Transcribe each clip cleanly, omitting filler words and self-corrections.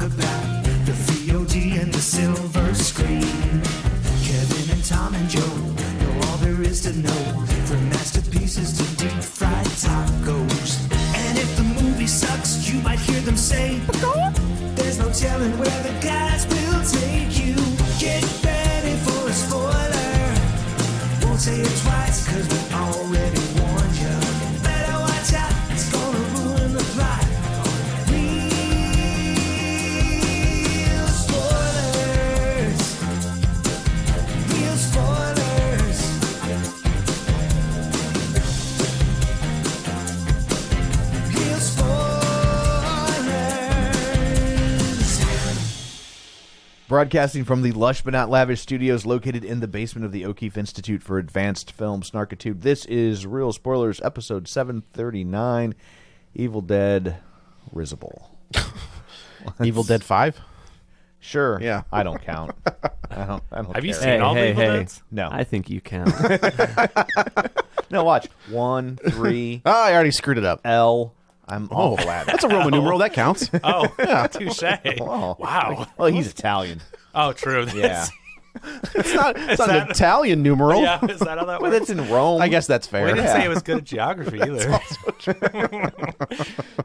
talk about the VOD and the silver screen. Kevin and Tom and Joe know all there is to know, from masterpieces to deep fried tacos. And if the movie sucks, you might hear them say, there's no telling where the guys will take you. Get ready for a spoiler. Won't say it twice, cause we already warned you. Better watch out, it's gonna ruin the plot. Real spoilers. Real spoilers. Real spoilers. Broadcasting from the lush but not lavish studios located in the basement of the O'Keefe Institute for Advanced Film Snarkitude, this is Real Spoilers, episode 739, Evil Dead Risible. Evil Dead 5? Sure. Yeah. I don't count. I don't Have you care. seen all the Evil Deads? No. I think you count. No, watch. 1, 3, Oh, I already screwed it up. L. I'm awful at it. That's a Roman numeral. That counts. Oh, touche. Oh. Wow. Well, he's Italian. Oh, true. Yeah. It's not an Italian numeral. Yeah, is that how that Well, works? that's in Rome. I guess that's fair. We didn't Yeah. say it was good at geography either.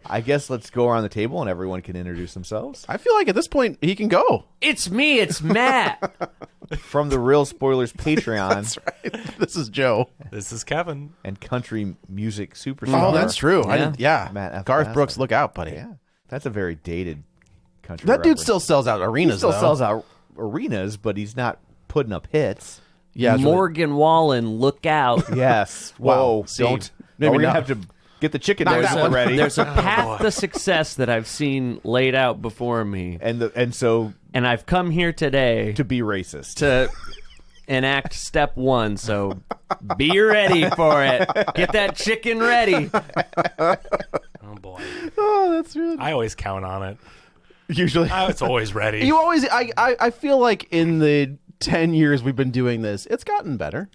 I guess let's go around the table and everyone can introduce themselves. I feel like at this point he can go. It's me. It's Matt. From the Real Spoilers Patreon That's right. This is Joe. This is Kevin. and country music superstar. Oh, that's true. Yeah. Matt F Garth Basler. Brooks, look out, buddy. Yeah. That's a very dated country That dude reference. still sells out arenas, He still though. sells out arenas, but he's not putting up hits. Yeah, it's really- Morgan Wallen, look out. Yes. Wow. Whoa. See, Don't. maybe We're going to not. have to get the chicken Not nose that one. ready. There's a path to success that I've seen laid out before me, and so and I've come here today to be racist. to enact step one. So be ready for it. Get that chicken ready. Oh, boy. Oh, that's good. I always count on it. Usually. It's always ready. You always, I feel like in the 10 years we've been doing this, it's gotten better.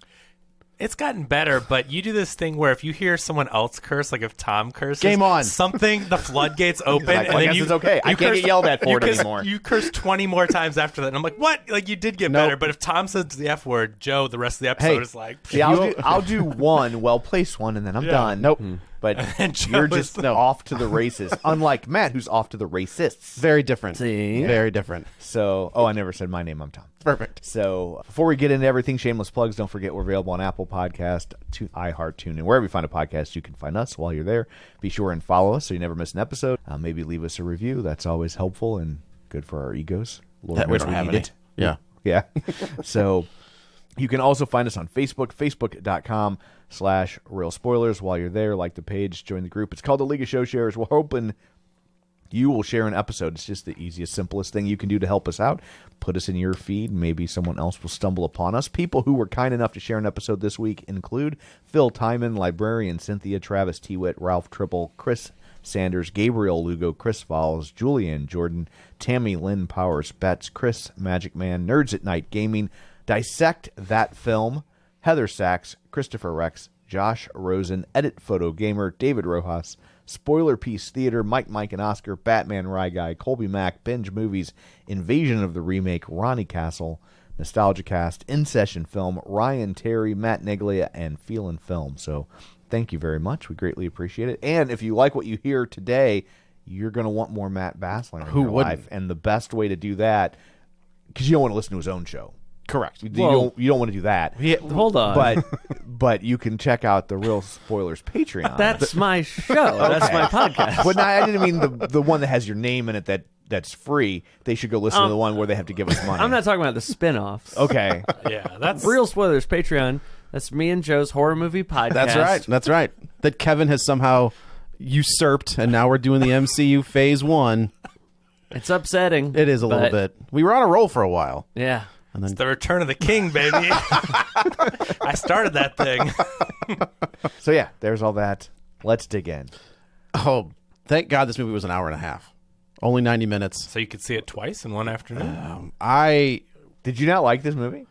It's gotten better, but you do this thing where if you hear someone else curse, like if Tom curses, Game on. something, the floodgates open, like, and well, I then guess you, it's okay. I you can't curse- get yelled at for you it curse- anymore. You curse 20 more times after that, and I'm like, what? Like, you did get Nope. better, but if Tom says the F word, Joe, the rest of the episode Hey. is like, See, I'll do one well-placed one, and then I'm Yeah. done. Nope. But And Joe you're is- just off to the races. Unlike Matt, who's off to the racists. Very different. See? Very different. So, I never said my name. I'm Tom. Perfect. So, before we get into everything, shameless plugs, don't forget we're available on Apple Podcast, iHeart, TuneIn, wherever you find a podcast, you can find us while you're there. Be sure and follow us so you never miss an episode. Maybe leave us a review. That's always helpful and good for our egos. Lord That we knows don't have need any. it. Yeah. Yeah. So you can also find us on Facebook, facebook.com/Real Spoilers. While you're there, like the page, join the group. It's called the League of Show Sharers. We're hoping you will share an episode. It's just the easiest, simplest thing you can do to help us out. Put us in your feed. Maybe someone else will stumble upon us. People who were kind enough to share an episode this week include Phil Timon, Librarian, Cynthia, Travis Tewitt, Ralph Tribble, Chris Sanders, Gabriel Lugo, Chris Falls, Julian Jordan, Tammy Lynn Powers, Betts, Chris Magic Man, Nerds at Night Gaming, Dissect That Film, Heather Sachs, Christopher Rex, Josh Rosen, Edit Photo Gamer, David Rojas, Spoiler Piece Theater, Mike and Oscar, Batman Rye Guy, Colby Mack, Binge Movies, Invasion of the Remake, Ronnie Castle, Nostalgia Cast, In Session Film, Ryan Terry, Matt Neglia, and Feelin' Film. So thank you very much. We greatly appreciate it. And if you like what you hear today, you're going to want more Matt Basler in your life. And the best way to do that, because you don't want to listen to his own show. Correct. You don't want to do that. Hold on. But you can check out the Real Spoilers Patreon. That's my show. That's my podcast. But no, I didn't mean the one that has your name in it that's free. They should go listen to the one where they have to give us money. I'm not talking about the spin-offs. Okay. yeah, that's Real Spoilers Patreon. That's me and Joe's horror movie podcast. That's right. That's right. That Kevin has somehow usurped, and now we're doing the MCU Phase 1. It's upsetting. It is a little bit. We were on a roll for a while. Yeah. And then It's the return of the king, baby. I started that thing. So yeah, there's all that. Let's dig in. Oh, thank God this movie was an hour and a half. Only 90 minutes. So you could see it twice in one afternoon. I Did you not like this movie?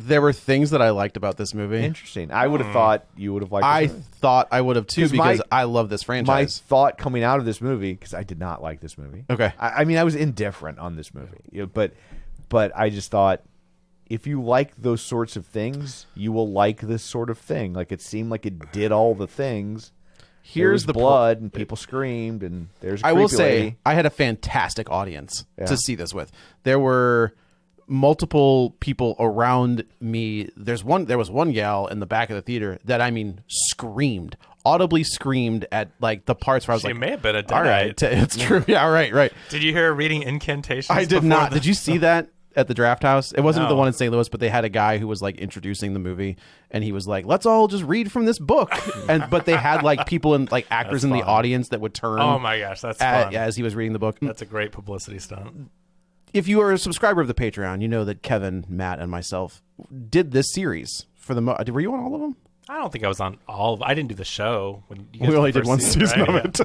There were things that I liked about this movie. Interesting. I would have thought you would have liked I this movie. thought I would have too 'Cause because my- I love this My franchise. thought coming out of this movie, because I did not like this movie. Okay. I mean, I was indifferent on this movie, but I just thought, if you like those sorts of things, you will like this sort of thing. Like, it seemed like it did all the things. There was Here's the blood, and people screamed, and there's a I will creepy say lady. I had a fantastic audience Yeah. to see this with. There were multiple people around me. There was one gal in the back of the theater that audibly screamed at like the parts where I was She like, may have been a all right, Deadite. it's true. Yeah, right. Did you hear her reading incantations? I did before not. the- Did you see that at the Draft House? It wasn't No. the one in St. Louis, but they had a guy who was like introducing the movie, and he was like, "Let's all just read from this book." But they had like people and like actors in the audience that would turn. Oh my gosh, that's fun. as he was reading the book. That's a great publicity stunt. If you are a subscriber of the Patreon, you know that Kevin, Matt, and myself did this series for the. Were you on all of them? I don't think I was on all of. I didn't do the show when you guys We only did did one season of it.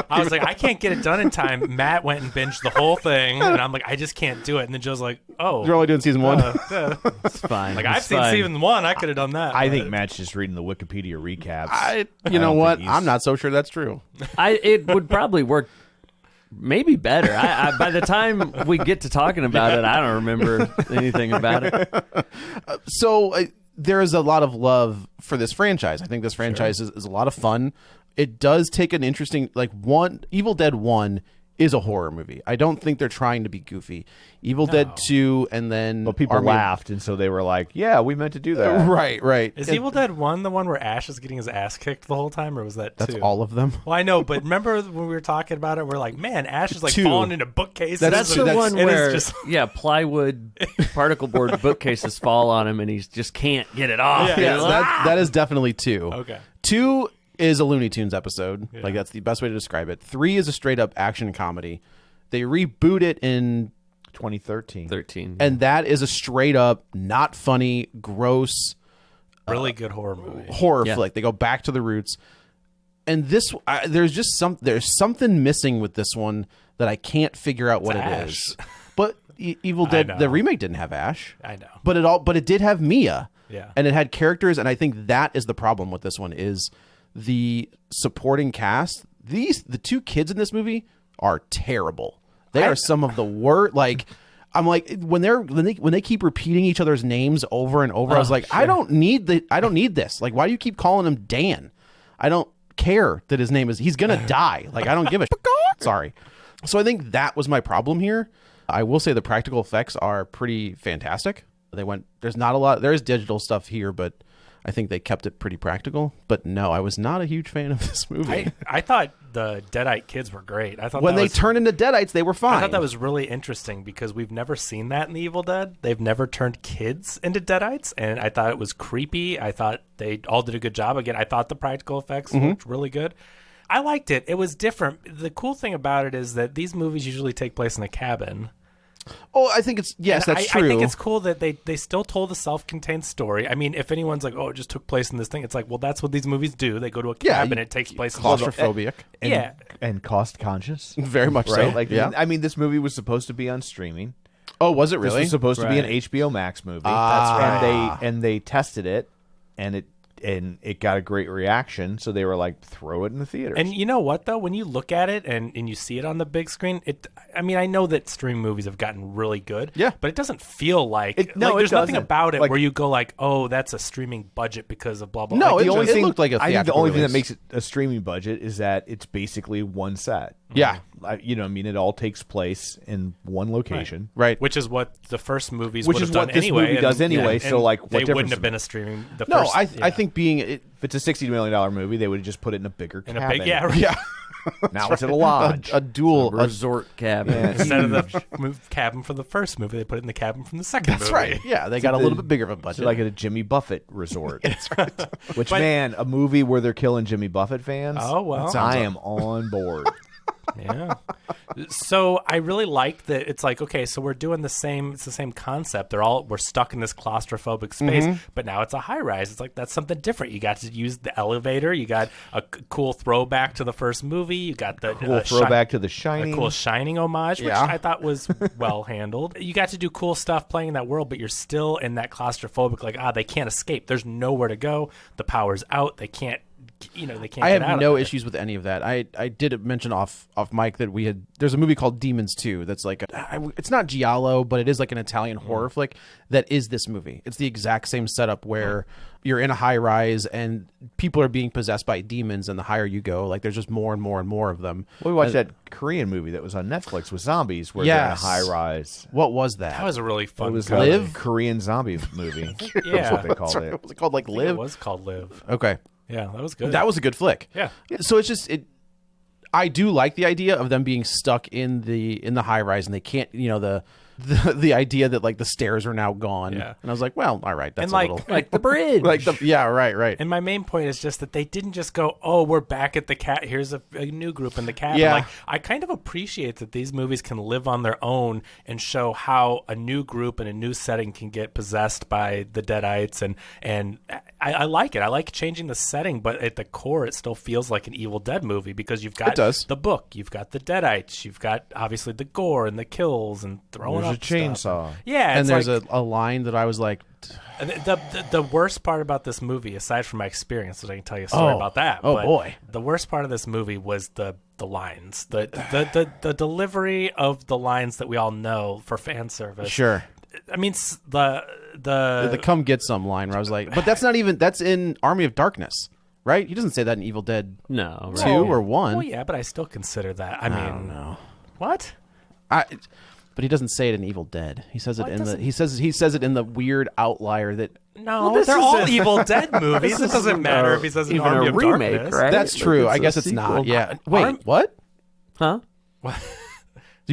I was like, I can't get it done in time. Matt went and binged the whole thing, and I'm like, I just can't do it. And then Joe's like, Oh, You're only doing season one. It's fine. like It's I've seen fine. season 1. I could have done that. I but- think Matt's just reading the Wikipedia recaps. You know don't what? think he's- I'm not so sure that's true. It would probably work maybe better. By the time we get to talking about it, I don't remember anything about it. So there is a lot of love for this franchise. I think this franchise is a lot of fun. It does take an interesting, Evil Dead 1 is a horror movie. I don't think they're trying to be goofy. Evil Dead 2 and then... But people laughed, and so they were like, yeah, we meant to do that. Right. Is Evil Dead 1 the one where Ash is getting his ass kicked the whole time, or was that 2? That's all of them. Well, I know, but remember when we were talking about it, we're like, man, Ash is like 2. falling into bookcases. That's the and one it is where, just plywood particle board bookcases fall on him, and he just can't get it off. Yeah. Yeah, that is definitely 2. Okay. 2 is a Looney Tunes episode. Like, that's the best way to describe it. 3 is a straight-up action comedy. They reboot it in 2013. 13. and that is a straight-up, not funny, gross really good horror movie. horror Yeah. flick. They go back to the roots. And this, there's something missing with this one that I can't figure out what it Ash. is. But Evil Dead, know. the remake didn't have Ash. I know. But it did have Mia. Yeah. And it had characters, and I think that is the problem with this one is the supporting cast. The 2 kids in this movie are terrible. They are some of the worst. Like, I'm like when they keep repeating each other's names over and over. I was like, sure. I don't need this. Like, why do you keep calling him Dan? I don't care that his name is. He's gonna die. Like, I don't give a. Sorry. So I think that was my problem here. I will say the practical effects are pretty fantastic. There's not a lot. There is digital stuff here, but I think they kept it pretty practical. But no, I was not a huge fan of this movie. I thought the Deadite kids were great. I thought When that they was, turned into Deadites, they were fine. I thought that was really interesting because we've never seen that in the Evil Dead. They've never turned kids into Deadites, and I thought it was creepy. I thought they all did a good job. Again, I thought the practical effects looked really good. I liked it. It was different. The cool thing about it is that these movies usually take place in a cabin. Oh, I think it's yes, And that's true. I think it's cool that they still told a self-contained story. I mean, if anyone's like, "Oh, it just took place in this thing," it's like, well, that's what these movies do. They go to a Yeah, cabin. you- It takes place in claustrophobic. And, Yeah. and cost conscious. Very much Right? so. Like, yeah. I mean, this movie was supposed to be on streaming. Oh, was it This really? was supposed to be an Right. HBO Max movie. That's right. And they tested it, and it got a great reaction. So they were like, throw it in the theaters. And you know what, though? When you look at it and you see it on the big screen, I mean, I know that streaming movies have gotten really good. Yeah. But it doesn't feel like... It there's nothing doesn't. about it Like- where you go like, oh, that's a streaming budget because of blah, blah, No, blah. it looked like a I think the theatrical only thing that release. makes it a streaming budget is that it's basically one set. Yeah. I mean, it all takes place in one location. Right. Which is what the first movies Which would is have done what this anyway. movie does anyway, and so, like, what they difference wouldn't have does been it a streaming... The No, first, I think being If it's a $60 million movie, they would have just put it in a bigger in cabin. a big... Yeah, right. yeah, Now it's at a lodge. a dual. resort cabin. Yeah. Instead of the cabin from the first movie, they put it in the cabin from the second That's movie. right. Yeah, they got a little bit bigger of a budget. It's like at a Jimmy Buffett resort. Which, man, a movie where they're killing Jimmy Buffett fans. Oh, well. I am on board. Yeah. So I really like that it's like, okay, so we're doing the same, it's the same concept. We're stuck in this claustrophobic space, but now it's a high rise. It's like, that's something different. You got to use the elevator. You got a cool throwback to the first movie. You got the Cool throwback to The Shining. A cool Shining homage, which I thought was well handled. You got to do cool stuff playing in that world, but you're still in that claustrophobic, like, they can't escape. There's nowhere to go. The power's out. They can't. They can't. I get out have no of it. issues with any of that. I did mention off mic that there's a movie called Demons 2 that's like it's not giallo, but it is like an Italian horror flick that is this movie. It's the exact same setup where you're in a high rise and people are being possessed by demons, and the higher you go, like there's just more and more and more of them. We watched that Korean movie that was on Netflix with zombies where they're in a high rise. What was that? That was a really fun. It was Live? a Korean zombie movie. Yeah. That's what they called it. Was it called like I think Live? It was called Live. Okay. Yeah, that was good. That was a good flick. Yeah. So it's just I do like the idea of them being stuck in the high rise and they can't, the idea that like the stairs are now gone. Yeah. And I was like, well, all right, that's And, a like- little Like the bridge. right. And my main point is just that they didn't just go, oh, we're back at the cat. Here's a new group in the cabin. Yeah. Like, I kind of appreciate that these movies can live on their own and show how a new group in a new setting can get possessed by the Deadites. And I like it. I like changing the setting, but at the core, it still feels like an Evil Dead movie because you've got It does. the book, you've got the Deadites, you've got obviously the gore and the kills and throwing There's a up stuff. chainsaw. Yeah, And it's there's like, a line that I was like, the worst part about this movie, aside from my experience, so I can tell you a story about that. Oh, but boy. The worst part of this movie was the lines, the delivery of the lines that we all know for fan service. sure. I mean, The come get some line where I was like, but that's in Army of Darkness, right? He doesn't say that in Evil Dead no, 2 right. or 1. well, yeah, but I still consider that. I mean, I don't know. what? But he doesn't say it in Evil Dead. He says it What in the doesn't- he says it in the weird outlier that No, this they're is all a- Evil Dead movies. It doesn't matter if he says an even Army a of remake, Darkness. right? that's Like, true. it's I a guess it's sequel. not. Yeah. Wait, what? Huh? Did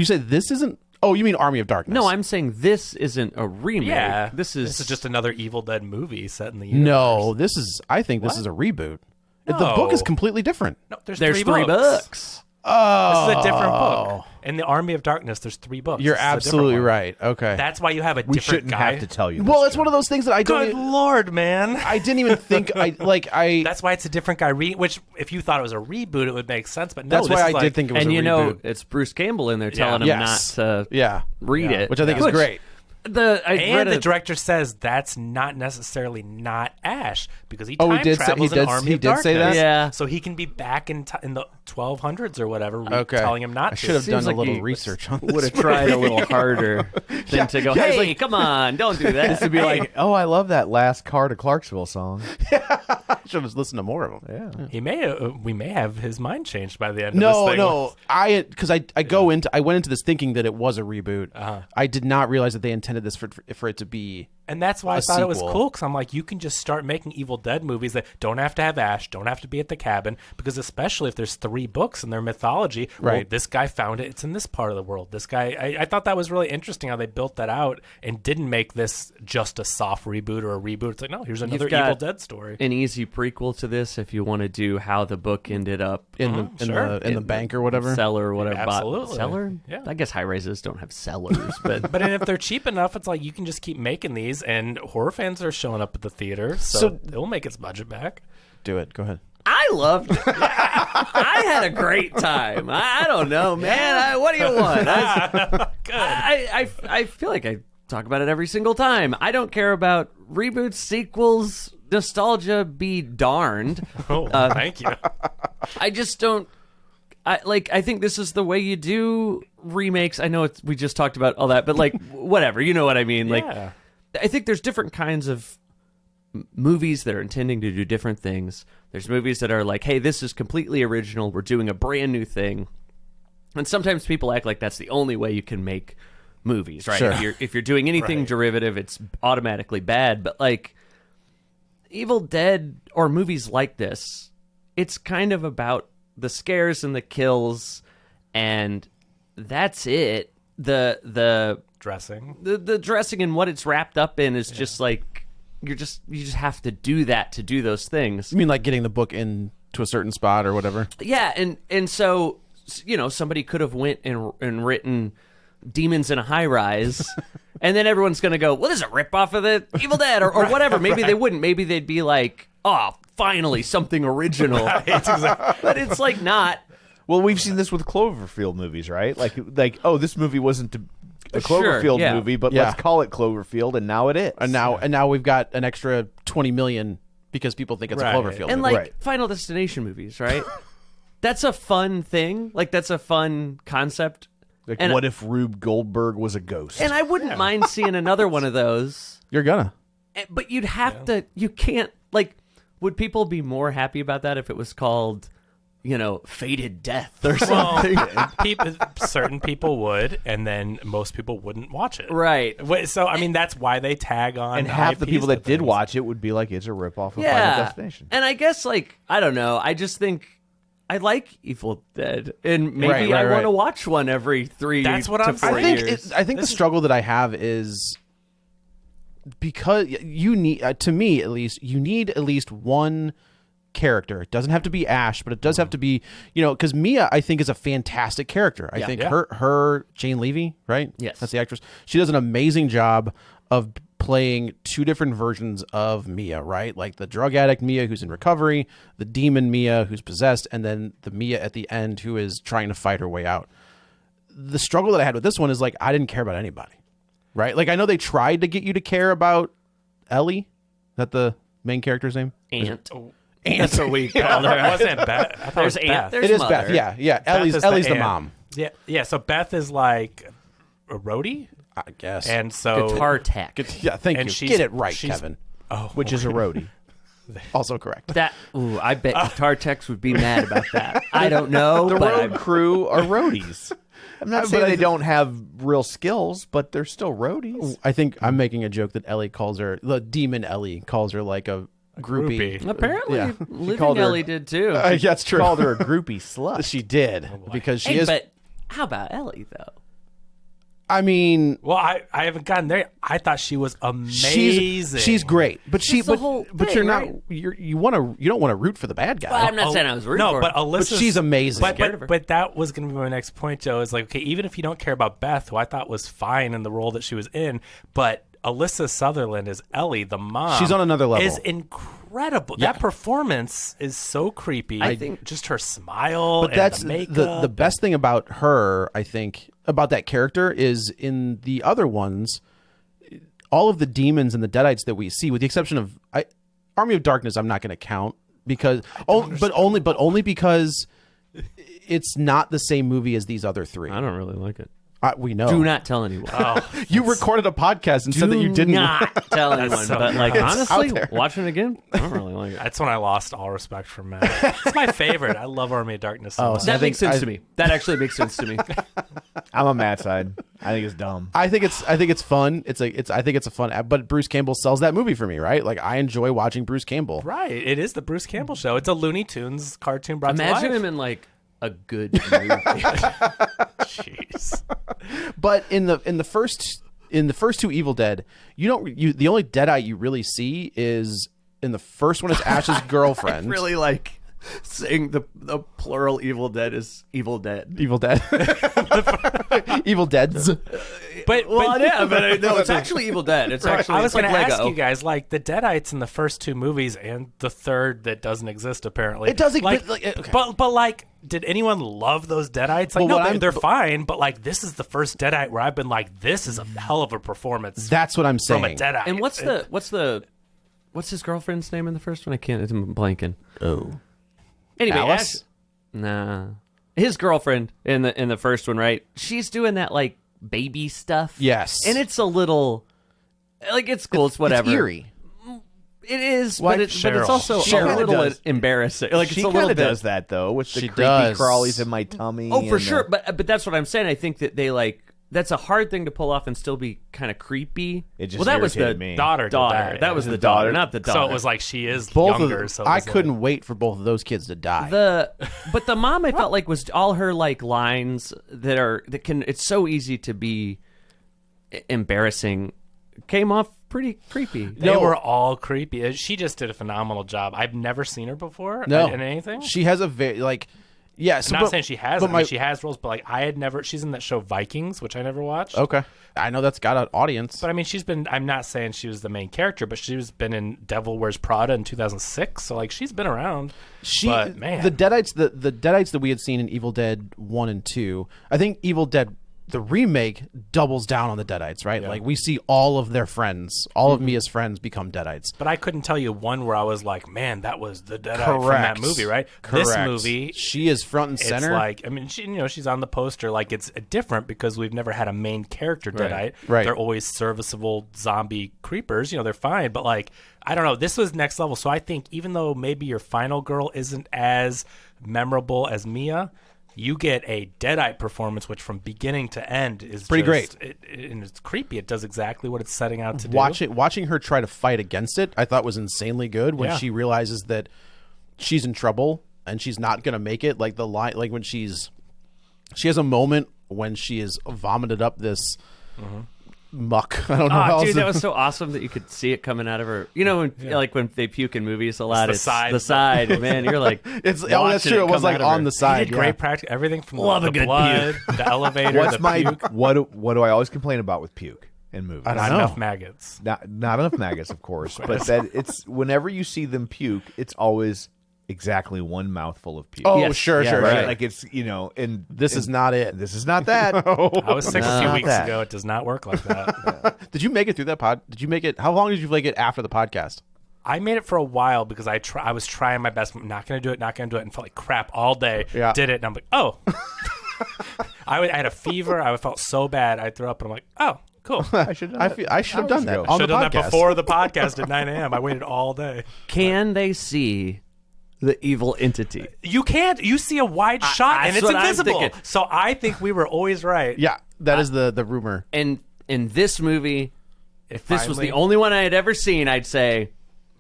you say this isn't? Oh, you mean Army of Darkness? No, I'm saying this isn't a remake. Yeah, This is just another Evil Dead movie set in the universe. No, this is. I think this is a reboot. The book is No. completely different. No, there's There's three books. Oh, This is a different book. In the Army of Darkness, there's 3 books. You're This is a different absolutely one. right. Okay. That's why you have a We different shouldn't guy. have to tell you this, well, it's John. one of those things that I don't. Good Lord, man. I didn't even think. That's why it's a different guy reading. Which, if you thought it was a reboot, it would make sense. But no, That's this why is I like, did think it was and a you know reboot. it's Bruce Campbell in there telling him Yes. not to Yeah. read it, Which I think is great. I read the director says that's not necessarily not Ash because he Oh, he time did say- travels he in did- Army he of did say Darkness. that? Yeah. So he can be back in the 1200s or whatever, Okay. telling him not I to. should have Seems done like a little he research on this. would have tried a little harder than to go, hey, come on, don't do that. To be like, oh, I love that last Car to Clarksville song. I should have listened to more of them. Yeah. He we may have his mind changed by the end of this thing. No. Because I went into this thinking that it was a reboot. I did not realize that they intended this for it to be. And that's why I a thought it was sequel. cool, because I'm like, you can just start making Evil Dead movies that don't have to have Ash, don't have to be at the cabin, because especially if there's 3 books in their mythology, well, Right. this guy found it, it's in this part of the world. This guy, I thought that was really interesting how they built that out and didn't make this just a soft reboot or a reboot. It's like, no, here's another You've got Evil Dead story. an easy prequel to this if you want to do how the book ended up In the bank or whatever. cellar or whatever. Absolutely. Cellar? Yeah. I guess high rises don't have cellars, but But if they're cheap enough, it's like you can just keep making these, and horror fans are showing up at the theater, so So- it'll make its budget back. Do it. Go ahead. I loved it. I had a great time. I don't know, man. What do you want? I feel like I talk about it every single time. I don't care about reboots, sequels, nostalgia be darned. Oh, thank you. I just don't. I think this is the way you do remakes. I know we just talked about all that, but like whatever, you know what I mean? Like, Yeah. I think there's different kinds of movies that are intending to do different things. There's movies that are like, hey, this is completely original. We're doing a brand new thing. And sometimes people act like that's the only way you can make movies, right? Sure. If you're doing anything Right. derivative, it's automatically bad. But like Evil Dead or movies like this, it's kind of about the scares and the kills, and that's it. The Dressing. the dressing and what it's wrapped up in is just like you just have to do that to do those things. You mean like getting the book in to a certain spot or whatever? Yeah, and so somebody could have went and written Demons in a High Rise, and then everyone's going to go, well, this is a ripoff of the Evil Dead, or whatever. Maybe they wouldn't. Maybe they'd be like, oh, finally, something original. But it's like not. Well, we've seen this with Cloverfield movies, right? Like, oh, this movie wasn't a Cloverfield movie, but let's call it Cloverfield, and now it is. And now we've got an extra 20 million because people think it's a Cloverfield and movie. like Final Destination movies, right? That's a fun thing. Like, that's a fun concept. Like, and, what if Rube Goldberg was a ghost? And I wouldn't mind seeing another one of those. You're gonna. But you'd have to. You can't. Like, would people be more happy about that if it was called, Fated Death or something? Certain people would, and then most people wouldn't watch it. Right. So, I mean, that's why they tag on. And half the IPs people that to did things. watch it would be like, it's a ripoff of Final Destination. And I guess, I don't know. I just think I like Evil Dead, and maybe I want to watch one every 3 That's what I'm to 4 saying. years. I think the struggle that I have is because you need, to me at least, you need at least one character. It doesn't have to be Ash, but it does have to be, because Mia, I think, is a fantastic character. I think her Jane Levy, right? Yes. That's the actress. She does an amazing job of playing two different versions of Mia, right? Like the drug addict Mia who's in recovery, the demon Mia who's possessed, and then the Mia at the end who is trying to fight her way out. The struggle that I had with this one is I didn't care about anybody, right? Like, I know they tried to get you to care about Ellie. Is that the main character's name? Ant. That's what we called her. Wasn't it Beth? I thought There's it was Ant. Beth. There's It is Mother. Beth. Yeah. Ellie's the aunt. mom. Yeah. So Beth is like a roadie, I guess. and so Guitar tech. Yeah, thank and you. she's- Get it right, she's- Kevin. Which is a roadie. Also correct. I bet guitar techs would be mad about that. I don't know, The but road crew are roadies. I'm not saying they don't have real skills, but they're still roadies. I think I'm making a joke that Ellie calls her, the demon Ellie calls her like a groupie. groupie. apparently Yeah. Living called her- Ellie did too. That's true. Called her a groupie slut. She did because she Hey, is. but how about Ellie though? I mean, Well, I haven't gotten there. I thought she was amazing. she's great, but That's the whole but thing, you're not. right? You don't want to root for the bad guy. Well, I'm not saying I was rooting no, for but her. Alyssa, But she's amazing. Scared of her. But that was going to be my next point, Joe. Is like, okay, even if you don't care about Beth, who I thought was fine in the role that she was in, but Alyssa Sutherland is Ellie, the mom. She's on another level. Is incredible. Yeah. That performance is so creepy. I think- just her smile. But and that's the makeup. the best thing about her, I think, about that character is in the other ones, all of the demons and the Deadites that we see, with the exception of Army of Darkness, I'm not going to count because only because it's not the same movie as these other three. I don't really like it. We know. Do not tell anyone. You recorded a podcast and said that you didn't. not tell anyone. so But gross. honestly, out there. watching it again, I don't really like it. That's when I lost all respect for Matt. It's my favorite. I love Army of Darkness so much. so- That I makes think- sense to me. That actually makes sense to me. I'm on Matt's side. I think it's dumb. I think it's fun. I think it's a fun app, but Bruce Campbell sells that movie for me, right? Like, I enjoy watching Bruce Campbell. Right. It is the Bruce Campbell show. It's a Looney Tunes cartoon brought Imagine to life. him in a good movie. Jeez. But in the first two Evil Dead, the only Deadite you really see is in the first one is Ash's girlfriend. really saying the plural Evil Dead is Evil Dead. Evil Dead. Evil Deads. But No, it's actually Evil Dead. It's actually I was going to ask you guys, like the Deadites in the first two movies and the third that doesn't exist apparently. It doesn't- Like, but, okay. but like, did anyone love those Deadites? Like, Well, no, what they're fine. But like, this is the first Deadite where I've been like, this is a hell of a performance That's what I'm saying. from a Deadite. And what's his girlfriend's name in the first one? I can't. I'm blanking. Oh. Anyway, Alice? Nah. His girlfriend in the first one, right? She's doing that baby stuff. Yes. And it's a little it's cool. It's whatever. It's eerie. It is, Like but it's Cheryl. also She a kinda little does. embarrassing. She It's a little kind of bit. does that though, with the She creepy does. crawlies in my tummy. Oh, for and, sure. But that's what I'm saying. I think that they that's a hard thing to pull off and still be kind of creepy. It just well, that was the irritated me. daughter. did that, That was yeah. the daughter, not the daughter. So it was like she is Both younger. of So it I was couldn't wait for both of those kids to die. But the mom I felt like was all her lines that can. It's so easy to be embarrassing. Came off pretty creepy. They were all creepy. She just did a phenomenal job. I've never seen her before No. in anything. She has a very Yeah, I'm not saying she hasn't. I mean, she has roles, but like I had never. She's in that show Vikings, which I never watched. Okay, I know that's got an audience. But I mean, she's been. I'm not saying she was the main character, but she's been in Devil Wears Prada in 2006. So like, she's been around. But, man, the Deadites, the Deadites that we had seen in Evil Dead 1 and 2. I think Evil Dead, the remake, doubles down on the Deadites, right? Yeah. Like we see all of their friends, all of Mia's friends become Deadites. But I couldn't tell you one where I was like, man, that was the Deadite Correct. from that movie, right? Correct. This movie, she is front and center. It's like, I mean, she's on the poster. Like, it's different because we've never had a main character Deadite. Right. They're always serviceable zombie creepers. They're fine. But like, I don't know. This was next level. So I think even though maybe your final girl isn't as memorable as Mia, you get a Deadite performance, which from beginning to end is pretty great. And it's creepy. It does exactly what it's setting out to do. Watching her try to fight against it, I thought was insanely good when she realizes that she's in trouble and she's not going to make it. Like the line, like when she has a moment when she is vomited up this muck. I don't know. Oh, dude, that was so awesome that you could see it coming out of her. Like when they puke in movies a lot, it's the side. Man, you're like, that's true. It was like on the He side. did great practice. Everything from Love the a good blood, the elevator, the puke. What do I always complain about with puke in movies? I Not know. enough maggots. Not enough maggots, of course, but that it's whenever you see them puke, it's always exactly one mouthful of puke. Oh, Yes. sure. Right? Like it's and This is not it. This is not that. I was sick a few Not weeks that. ago. It does not work like that. Did you make it through that pod? Did you make it? How long did you make it after the podcast? I made it for a while because I was trying my best. I'm not going to do it, and felt like crap all day. Yeah. Did it, and I'm like, oh. I had a fever. I felt so bad. I threw up, and I'm like, oh, cool. I should. I should have done that ago. on Should the have done podcast. that before the podcast at 9 a.m. I waited all day. can they see the evil entity? You can't. You see a wide shot, and that's it's what I'm invisible. thinking. So I think we were always right. Yeah, that is the rumor. And in this movie, if this was finally- the only one I had ever seen, I'd say,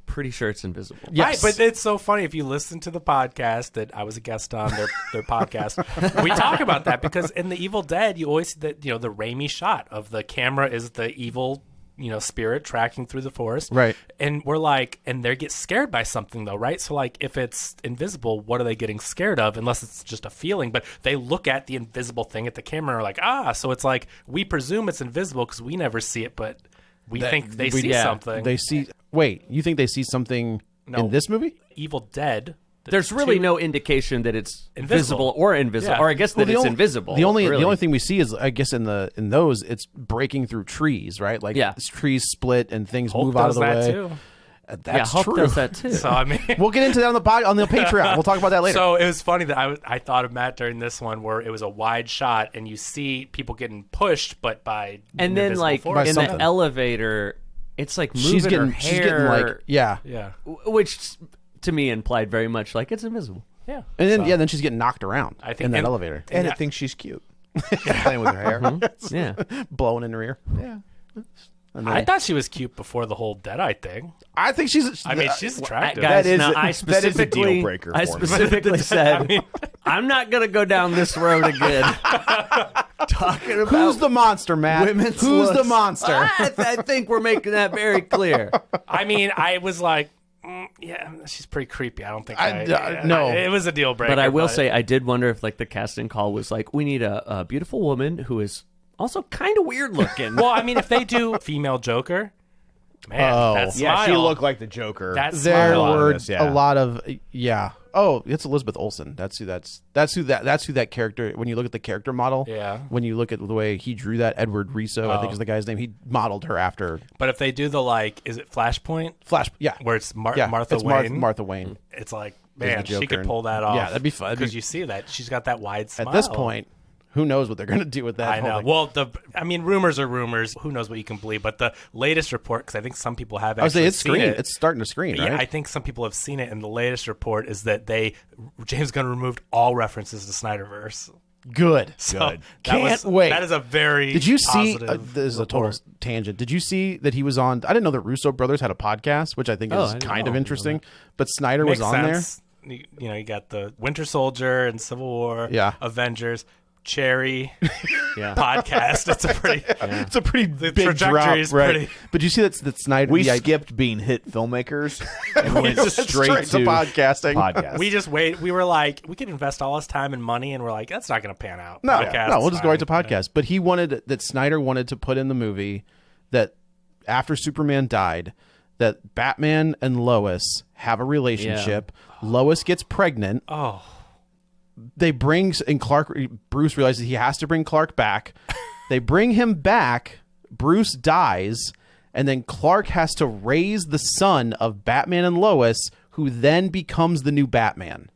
pretty sure it's invisible. Yes. Right, but it's so funny if you listen to the podcast that I was a guest on their podcast. We talk about that because in the Evil Dead, you always see that the Raimi shot of the camera is the evil spirit tracking through the forest, Right. And we're like, and they get scared by something though, right? So like, if it's invisible, what are they getting scared of? Unless it's just a feeling, but they look at the invisible thing at the camera and are like, so it's like we presume it's invisible because we never see it, but we think they see something. They see. Wait, you think they see something in this movie? Evil Dead. There's really no indication that it's Invisible. visible or invisible, Yeah. or I guess that it's invisible. The only really. thing we see is, I guess, in those, it's breaking through trees, right? Like trees split and things Hulk move out of does the that way. too. That's Hulk true. does that too. So I mean, We'll get into that on the Patreon. We'll talk about that later. so it was funny that I thought of Matt during this one where it was a wide shot and you see people getting pushed, but by and then invisible like force. in something. the elevator, it's like moving she's getting her hair, like yeah. which to me implied very much like it's invisible. Yeah, And then she's getting knocked around I think in that and- elevator, And it thinks she's cute. Playing with her hair. Yeah, blowing in her ear. Yeah. I thought she was cute before the whole Deadite thing. I think she's. I mean, she's attractive. guys, That is now a- I that is a specifically, deal breaker I for me. specifically said, I'm not gonna go down this road again. Talking about Who's the monster, Matt? women's Who's the looks. monster? I think we're making that very clear. I mean, I was like, yeah, she's pretty creepy. I don't think no. it was a deal breaker. But I will say, I did wonder if like the casting call was like, we need a beautiful woman who is also kind of weird looking. well, I mean, if they do female Joker, man, Oh. that Yeah, she smile. looked like the Joker. That There smile. were this, yeah. a lot of Oh, it's Elizabeth Olsen. That's who that character. When you look at the character model, Yeah. When you look at the way he drew that, Edward Riso, I think is the guy's name. He modeled her after But if they do the is it Flashpoint? Flash. Yeah, Where it's yeah. Martha it's Wayne. Martha Wayne. It's like, the man, she Joker could and- pull that off. Yeah, that'd be fun. That'd be- Because you see that. She's got that wide smile. At this point, who knows what they're going to do with that? I know. whole thing. Well, rumors are rumors. Who knows what you can believe? But the latest report, because I think some people have I would actually say it's seen screen. it. It's starting to screen, right? Yeah, I think some people have seen it, and the latest report is that James Gunn removed all references to Snyderverse. Good. So Good. that Can't wait. That is a very Did you see? positive This is a total report. tangent. Did you see that he was on? I didn't know the Russo brothers had a podcast, which I think Oh, I is didn't kind know. of interesting. But Snyder Makes was on sense. You got the Winter Soldier and Civil War, Yeah. Avengers. cherry Yeah. podcast. It's a pretty the big drop, right? pretty. But you see that Snyder. We the skipped being hit filmmakers and went just straight to podcasting. podcast. We just wait. We were like, we could invest all this time and money, and we're like, that's not going to pan out. No, Podcast's no, we'll just go right to fine. podcast. But he wanted that Snyder wanted to put in the movie that after Superman died, that Batman and Lois have a relationship. Lois gets pregnant. Oh, They bring and Bruce realizes he has to bring Clark back. They bring him back. Bruce dies, and then Clark has to raise the son of Batman and Lois, who then becomes the new Batman.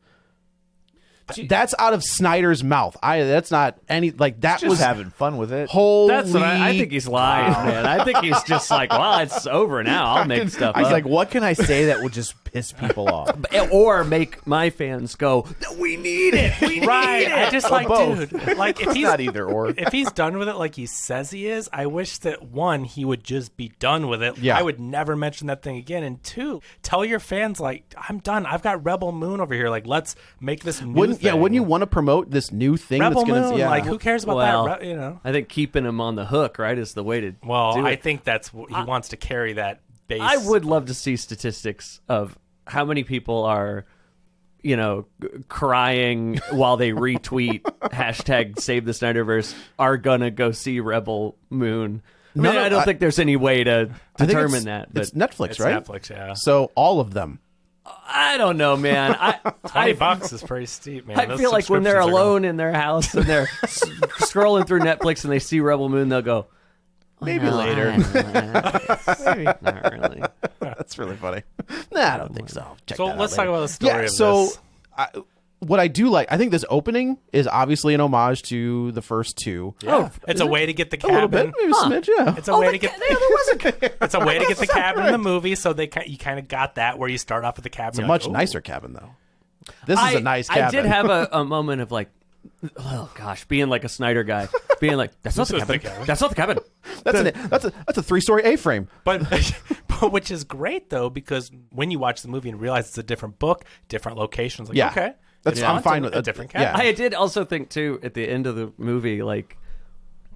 That's out of Snyder's mouth. That's not any like that just was having fun with it. holy. That's what I think he's lying, man. I think he's just like, well, it's over now. I'll make stuff I was up. like, what can I say that would just piss people off? Or make my fans go, we need it. We right. need it. I just like, both. dude, like if he's Not either or. if he's done with it like he says he is, I wish that one, he would just be done with it. Yeah. I would never mention that thing again. And two, tell your fans like, I'm done. I've got Rebel Moon over here. Like, let's make this new Wouldn't thing. you want to promote this new thing Rebel that's gonna Moon? yeah. Like, who cares about Well, that? You know. I think keeping him on the hook, right, is the way to Well, do I it. think that's what he wants to carry that base. I would love to see statistics of how many people are, crying while they retweet hashtag Save the Snyderverse are gonna go see Rebel Moon. I mean, No, I don't I- think there's any way to I think determine it's, that. But it's Netflix, It's right? Netflix, yeah. So all of them. I don't know, man. $20 is pretty steep, man. I Those feel like when they're subscriptions are alone in their house and they're scrolling through Netflix and they see Rebel Moon, they'll go, Maybe "Well, later." Maybe not really. That's really funny. Nah, I don't think so. Check So that out let's later. talk about the story Yeah, of so this. what I do like, I think this opening is obviously an homage to the first two. Yeah. It's a way to get the A little cabin. bit, maybe a smidge, yeah. It's a way to get. there was a It's a way to get the cabin in the movie, so you kind of got that where you start off with the cabin. It's a you're much like, "Ooh." nicer cabin, though. This is a nice cabin. I did have a moment of like, oh gosh, being like a Snyder guy, being like, that's not the This is the cabin. cabin. That's not the cabin. that's a 3-story A-frame. But which is great though, because when you watch the movie and realize it's a different book, different locations, like Yeah. okay, That's- it's I'm on fine to with a it. different Yeah. cabin. I did also think too at the end of the movie, like,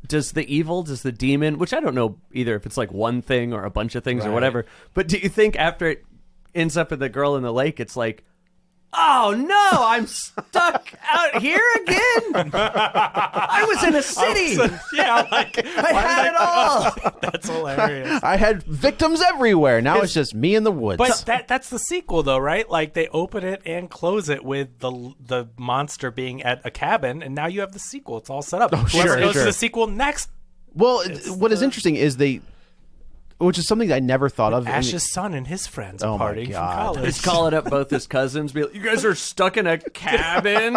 does the demon, which I don't know either if it's like one thing or a bunch of things or Right. whatever, but do you think after it ends up with the girl in the lake, it's like, oh no, I'm stuck out here again. I was in a city. Yeah, like I had it all. that's hilarious. I had victims everywhere. Now it's just me in the woods. But that's the sequel, though, right? Like they open it and close it with the monster being at a cabin, and now you have the sequel. It's all set up. Whoever sure, goes sure. to the sequel next, well, what is interesting is which is something that I never thought of. Ash's son and his friends Oh, my party from God. college. He's calling up both his cousins. Be like, you guys are stuck in a cabin?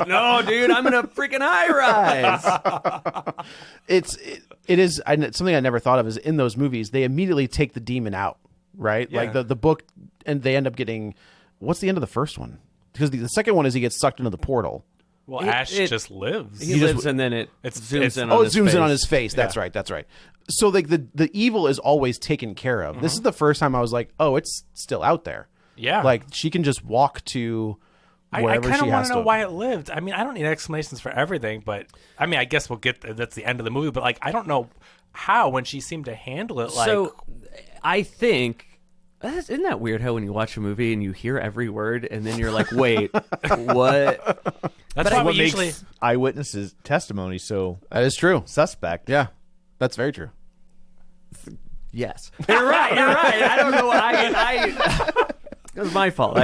No, dude, I'm in a freaking high rise. It is something I never thought of is in those movies they immediately take the demon out, right? Yeah. Like the book, and they end up getting what's the end of the first one? Because the second one is he gets sucked into the portal. Well, It- Ash it- just lives. He lives and then it zooms in on Oh, it his zooms face. in on his face. That's right. That's right. So like the evil is always taken care of. This is the first time I was like, oh, it's still out there. Yeah. Like she can just walk to I wherever kind she of want has to know why it lived. I mean, I don't need explanations for everything, but I mean, I guess we'll get that's the end of the movie. But like, I don't know how when she seemed to handle it. Like, So I think, isn't that weird how when you watch a movie and you hear every word and then you're like, wait, what? that's why we what usually. makes eyewitnesses testimony so That is true. suspect. Yeah, that's very true. Yes. You're right. I don't know what it was my fault.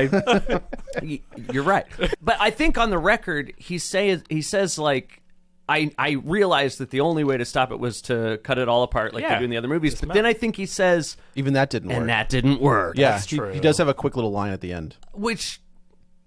You're right. But I think on the record, he says like, I realized that the only way to stop it was to cut it all apart like Yeah. they do in the other movies. But then I think he says, Even that didn't work. and that didn't work. yeah, That's true. he does have a quick little line at the end. Which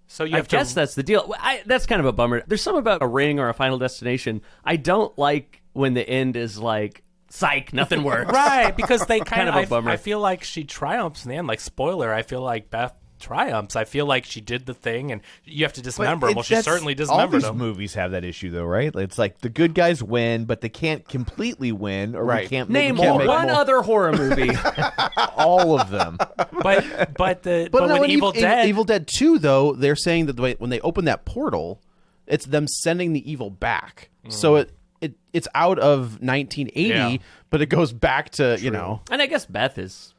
So you I have guess to. that's the deal. That's kind of a bummer. There's something about a ring or a Final Destination. I don't like when the end is like, psych, nothing works. Right, because they kind of a bummer. I feel like she triumphs in the end. Like, spoiler, I feel like Beth triumphs. I feel like she did the thing, and you have to dismember him. Well, she certainly All dismembered these him. movies have that issue, though, right? It's like the good guys win, but they can't completely win, or Right. we can't Name we can't make one more. other horror movie. All of them. But But when no, in Evil Dead, Evil Dead 2, though, they're saying that when they open that portal, It's them sending the evil back. So it's out of 1980, Yeah. but it goes back to, you know. And I guess Beth is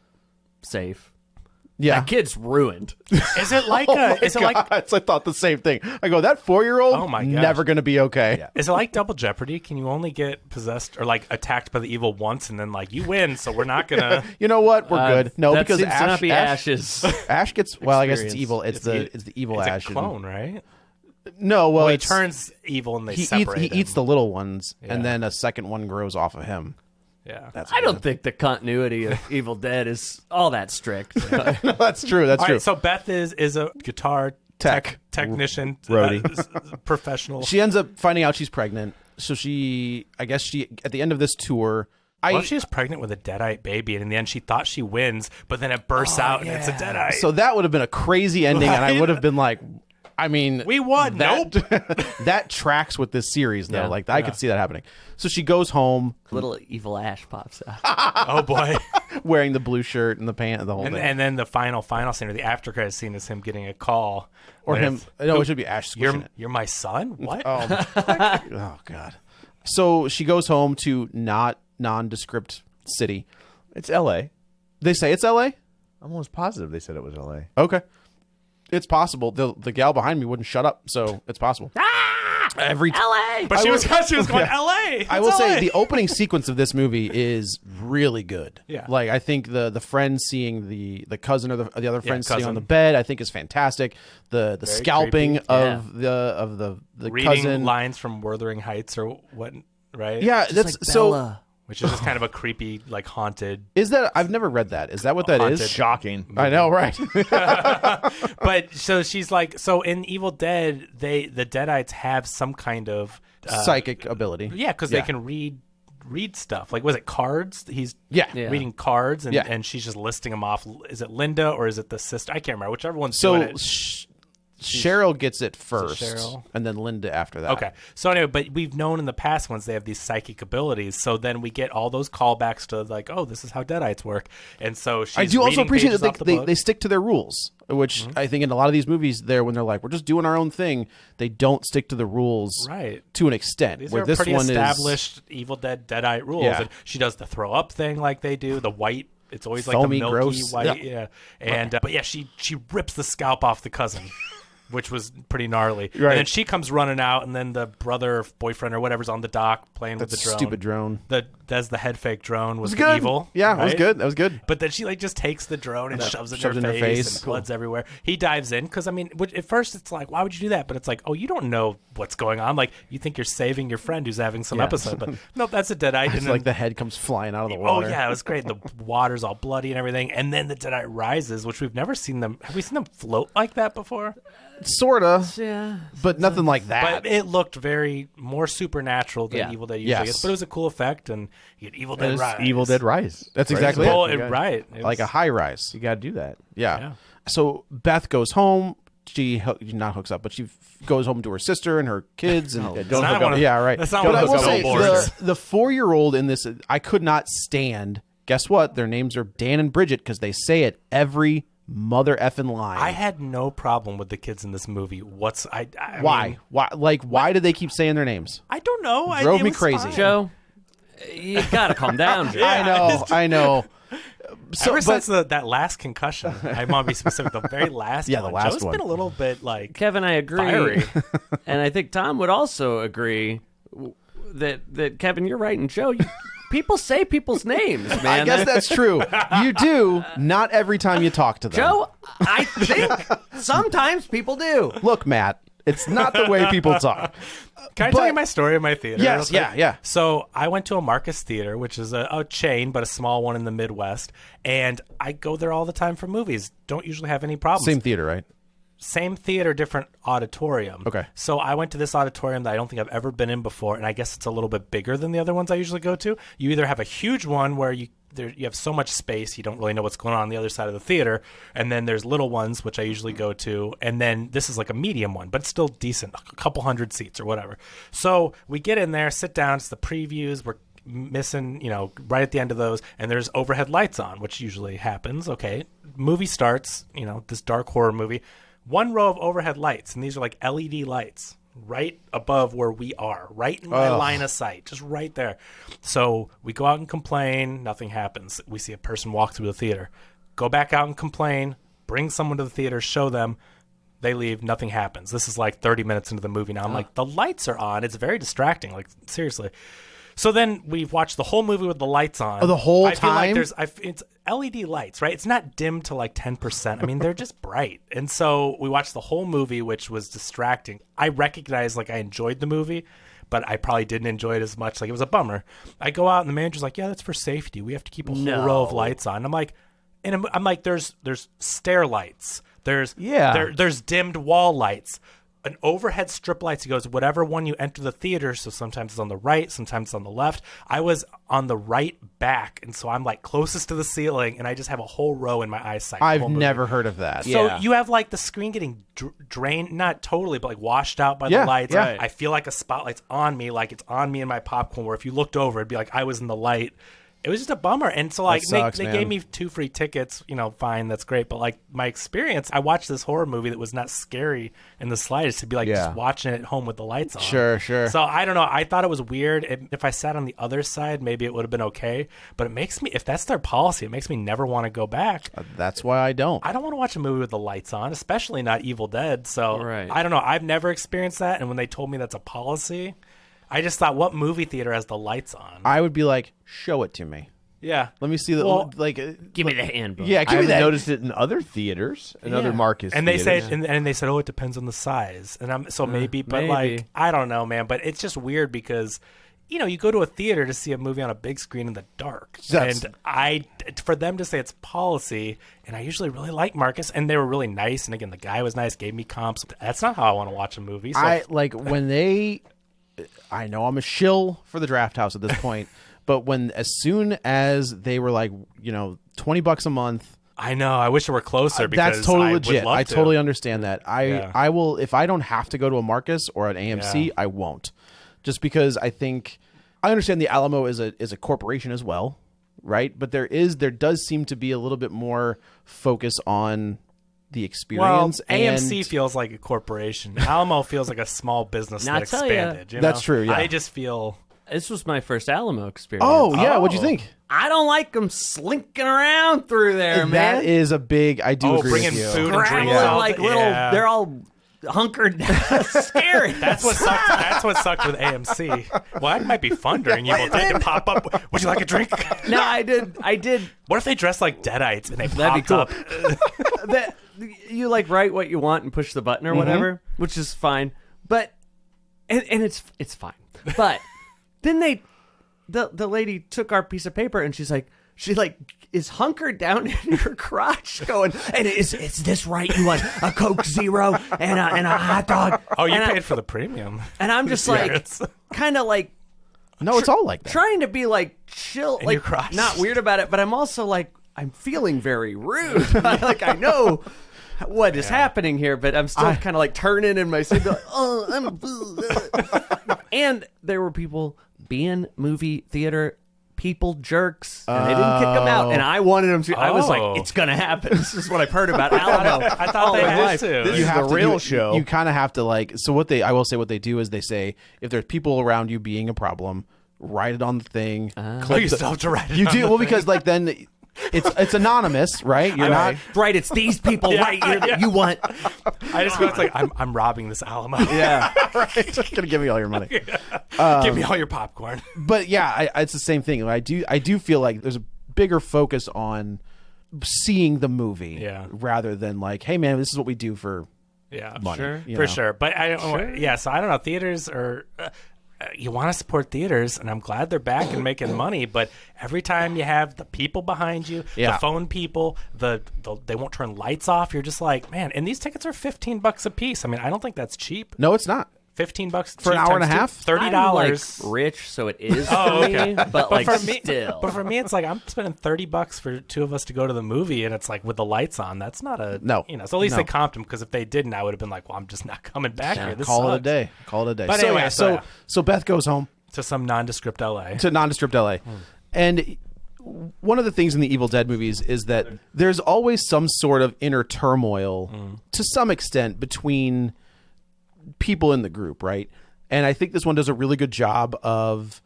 safe. Yeah. That kid's ruined. Is it like is it like I thought the same thing. I go, that 4-year-old, Oh my gosh. never going to be okay. Yeah. is it like Double Jeopardy? Can you only get possessed or like attacked by the evil once and then like you win, so we're not gonna You know what? We're good. No, that because seems to not be Ash Ash's. gets, well, I guess it's experience. evil. It's the evil it's Ash. a clone, right? No, well, He it's, turns evil and they he separate eats, he eats him. the little ones, Yeah. and then a second one grows off of him. Yeah. That's I don't think the continuity of Evil Dead is all that strict. No, that's true. That's All true. right, so Beth is a guitar technician, Roadie. professional. She ends up finding out she's pregnant. So I guess at the end of this tour, Well, she was pregnant with a deadite baby, and in the end, she thought she wins, but then it bursts out and it's a deadite. so that would have been a crazy ending, and I would have been like, I mean, we won. that, Nope. that tracks with this series, though. Yeah. Like, I could see that happening. So she goes home Little evil Ash pops out. Oh boy. wearing the blue shirt and the pant and the whole thing. And then the final scene, or the after credit scene, is him getting a call. Or when him. it's, No, it should be Ash squishing it. You're my son? What? Oh, God. So she goes home to not nondescript city. It's L.A. They say it's L.A.? I'm almost positive they said it was L.A. Okay. It's possible. The gal behind me wouldn't shut up, so it's possible. Every LA! But she was going, L.A. I will It's say LA. the opening sequence of this movie is really good. Yeah. Like, I think the friend seeing the cousin or the other friend sitting on cousin. the bed, I think is fantastic. The scalping creepy. of the reading cousin. lines from Wuthering Heights or what, right? Yeah, that's Like so. Bella. Which is just kind of a creepy, like haunted. Is that I've never read that. Is that what that is? Haunted. Shocking. I know, right? But so she's like, so in Evil Dead, the Deadites have some kind of Psychic ability. yeah, because they can read stuff. Like, was it cards? He's Yeah. Yeah. reading cards, and, Yeah. and she's just listing them off. Is it Linda or is it the sister? I can't remember. Whichever one's So doing it. Cheryl gets it first, Cheryl? and then Linda after that. Okay. So anyway, but we've known in the past ones they have these psychic abilities. So then we get all those callbacks to like, oh, this is how Deadites work. And so she's I do also reading appreciate pages that off the they book. they stick to their rules, which I think in a lot of these movies, when they're like, we're just doing our own thing, they don't stick to the rules Right. to an extent. These where are this pretty one established Evil Dead Deadite rules. Yeah. And she does the throw up thing like they do. The white, it's always like Foamy, the milky gross. white. Yeah. Yeah. And but yeah, she rips the scalp off the cousin. Which was pretty gnarly. Right. And then she comes running out, and then the brother, or boyfriend, or whatever's on the dock playing That with the drone. stupid drone. That's the head fake drone was It was good. evil. Yeah, it was right? good. That was good. But then she like just takes the drone and shoves it shoves in it her in her face, face. and blood's everywhere. He dives in because I mean, at first it's like, why would you do that? But it's like, oh, you don't know what's going on. Like you think you're saving your friend who's having some episode, but nope, that's a deadite. And It's then, like the head comes flying out of the oh water. yeah, it was great. The water's all bloody and everything, and then the deadite rises, which we've never seen them. Have we seen them float like that before? Sorta, Yeah. but nothing like that. But it looked very more supernatural than Yeah. Evil Dead usually Yes. is. But it was a cool effect, and you had Evil Dead Rise. Evil Dead Rise. That's Right? exactly Well, it. right. It Like a was- high rise. You got to do that. Yeah. Yeah. So Beth goes home. She not hooks up, but she goes home to her sister and her kids. And don't not hook one up. of- Yeah, right. That's not But one I of will those say billboards. the 4-year-old in this, I could not stand. Guess what? Their names are Dan and Bridget because they say it every mother effing line. I had no problem with the kids in this movie. I Why? mean, Why do they keep saying their names? I don't know. Drove it me was crazy. fine. Joe, you gotta calm down, Joe. I know. So, Ever but since that last concussion, I want to be specific. The very last Yeah, the one. last Joe's one. been a little bit like Kevin, I agree, fiery. and I think Tom would also agree that Kevin, you're right, and Joe, people say people's names, man. I guess that's true. You do. Not every time you talk to them. Joe. I think sometimes people do. Look, Matt, it's not the way people talk. Can I tell you my story in my theater? Yes, real quick? yeah. So I went to a Marcus Theater, which is a chain, but a small one in the Midwest. And I go there all the time for movies. Don't usually have any problems. Same theater, right? Same theater, different auditorium. Okay. So I went to this auditorium that I don't think I've ever been in before, and I guess it's a little bit bigger than the other ones I usually go to. You either have a huge one where you have so much space you don't really know what's going on the other side of the theater, and then there's little ones which I usually go to, and then this is like a medium one, but it's still decent, a couple hundred seats or whatever. So we get in there, sit down, it's the previews, we're missing, right at the end of those, and there's overhead lights on, which usually happens. Okay, movie starts, this dark horror movie. One row of overhead lights, and these are like LED lights. right above where we are, right in my line of sight, just right there. So we go out and complain, nothing happens. We see a person walk through the theater, go back out and complain, bring someone to the theater, show them, they leave, nothing happens. This is like 30 minutes into the movie now. I'm like, the lights are on. It's very distracting, like seriously. So then we've watched the whole movie with the lights on. Oh, the whole I feel like time? it's LED lights, right? It's not dim to like 10%. I mean, they're just bright. And so we watched the whole movie, which was distracting. I recognized like I enjoyed the movie, but I probably didn't enjoy it as much. Like it was a bummer. I go out and the manager's like, yeah, that's for safety. We have to keep a whole row of lights on. I'm like, there's stair lights. There's dimmed wall lights. An overhead strip lights. He goes, whatever one you enter the theater. So sometimes it's on the right, sometimes it's on the left. I was on the right back, and so I'm like closest to the ceiling, and I just have a whole row in my eyesight. I've never heard of that. So you have like the screen getting drained, not totally, but like washed out by the lights. Yeah. I feel like a spotlight's on me, like it's on me in my popcorn, where if you looked over, it'd be like I was in the light. It was just a bummer. And so like sucks, they man. gave me 2 free tickets, fine, that's great. But like my experience, I watched this horror movie that was not scary in the slightest, to be like just watching it at home with the lights on. Sure. So I don't know. I thought it was weird. If I sat on the other side, maybe it would have been okay. But it makes me, if that's their policy, it makes me never want to go back. That's why I don't. I don't want to watch a movie with the lights on, especially not Evil Dead. So Right. I don't know. I've never experienced that. And when they told me that's a policy, I just thought, what movie theater has the lights on? I would be like, show it to me. Yeah. Let me see the Give me the handbook. Yeah, I give me haven't that. noticed it in other theaters, in other Marcus and they theaters. said, and they said, oh, it depends on the size, and I'm so maybe, but maybe. like I don't know, man. But it's just weird because you go to a theater to see a movie on a big screen in the dark, That's- and for them to say it's policy, and I usually really like Marcus, and they were really nice, and again the guy was nice, gave me comps. That's not how I want to watch a movie. So I like when I know I'm a shill for the Draft House at this point. But as soon as they were like, $20 a month, I know. I wish it were closer. Because that's totally I would legit. love I to. totally understand that. Yeah. I will, if I don't have to go to a Marcus or an AMC, I won't. Just because I understand the Alamo is a corporation as well, right? But there does seem to be a little bit more focus on the experience. Well, AMC feels like a corporation. Alamo feels like a small business Now, that I tell ya, expanded. That's true, yeah. I just feel. This was my first Alamo experience. Oh, yeah. What'd you think? I don't like them slinking around through there, man. That is a big, I do agree bringing with you. food and drinks Grabbing out. like little, they're all hunkered down. Scary. That's what sucked. That's what sucked with AMC. Well, that might be fun during Evil Dead to pop up. Would you like a drink? No, I did. What if they dress like Deadites and they That'd popped be up? That you like write what you want and push the button or whatever, which is fine. But and it's fine. But then the lady took our piece of paper and she is hunkered down in her crotch going, and is this right? You want a Coke Zero and a hot dog? Oh, you And paid for the premium. And I'm just like, kind of like No, it's all like that. trying to be like chill, your like crotch. not weird about it, but I'm also like, I'm feeling very rude. Like I know what is happening here, but I'm still kind of like turning in my seat. Like, oh, and there were people being movie theater people jerks, and they didn't kick them out, and I wanted them to. I was like, it's gonna happen. This is what I've heard about Alamo. I thought they had to. This is the real show. You kind of have to I will say what they do is they say if there's people around you being a problem, write it on the thing. Call yourself to write it You on do the well thing. because like then it's anonymous, right? You're not. Right, it's these people right here that you want. I just feel it's like I'm robbing this Alamo. Yeah, right. Just gonna give me all your money. Give me all your popcorn. But yeah, it's the same thing. I do feel like there's a bigger focus on seeing the movie, rather than like, hey man, this is what we do for money. Sure. you For know? sure. But I don't. Yeah. So I don't know. Theaters are. You want to support theaters, and I'm glad they're back and making money. But every time you have the people behind you, the phone people, they won't turn lights off. You're just like, man. And these tickets are $15 a piece. I mean, I don't think that's cheap. No, it's not. $15 For an hour and a half? $30. I'm like rich, so it is for me. But like for me, still, but for me, it's like I'm spending $30 for two of us to go to the movie, and it's like with the lights on. That's not a No. So at least No. they comped them, because if they didn't, I would have been like, well, I'm just not coming back here. This Call it a sucks. day. Call it a day. But so, anyway, yeah, so Beth goes home to some nondescript LA. to nondescript LA, and one of the things in the Evil Dead movies is that there's always some sort of inner turmoil to some extent between people in the group, right? And I think this one does a really good job of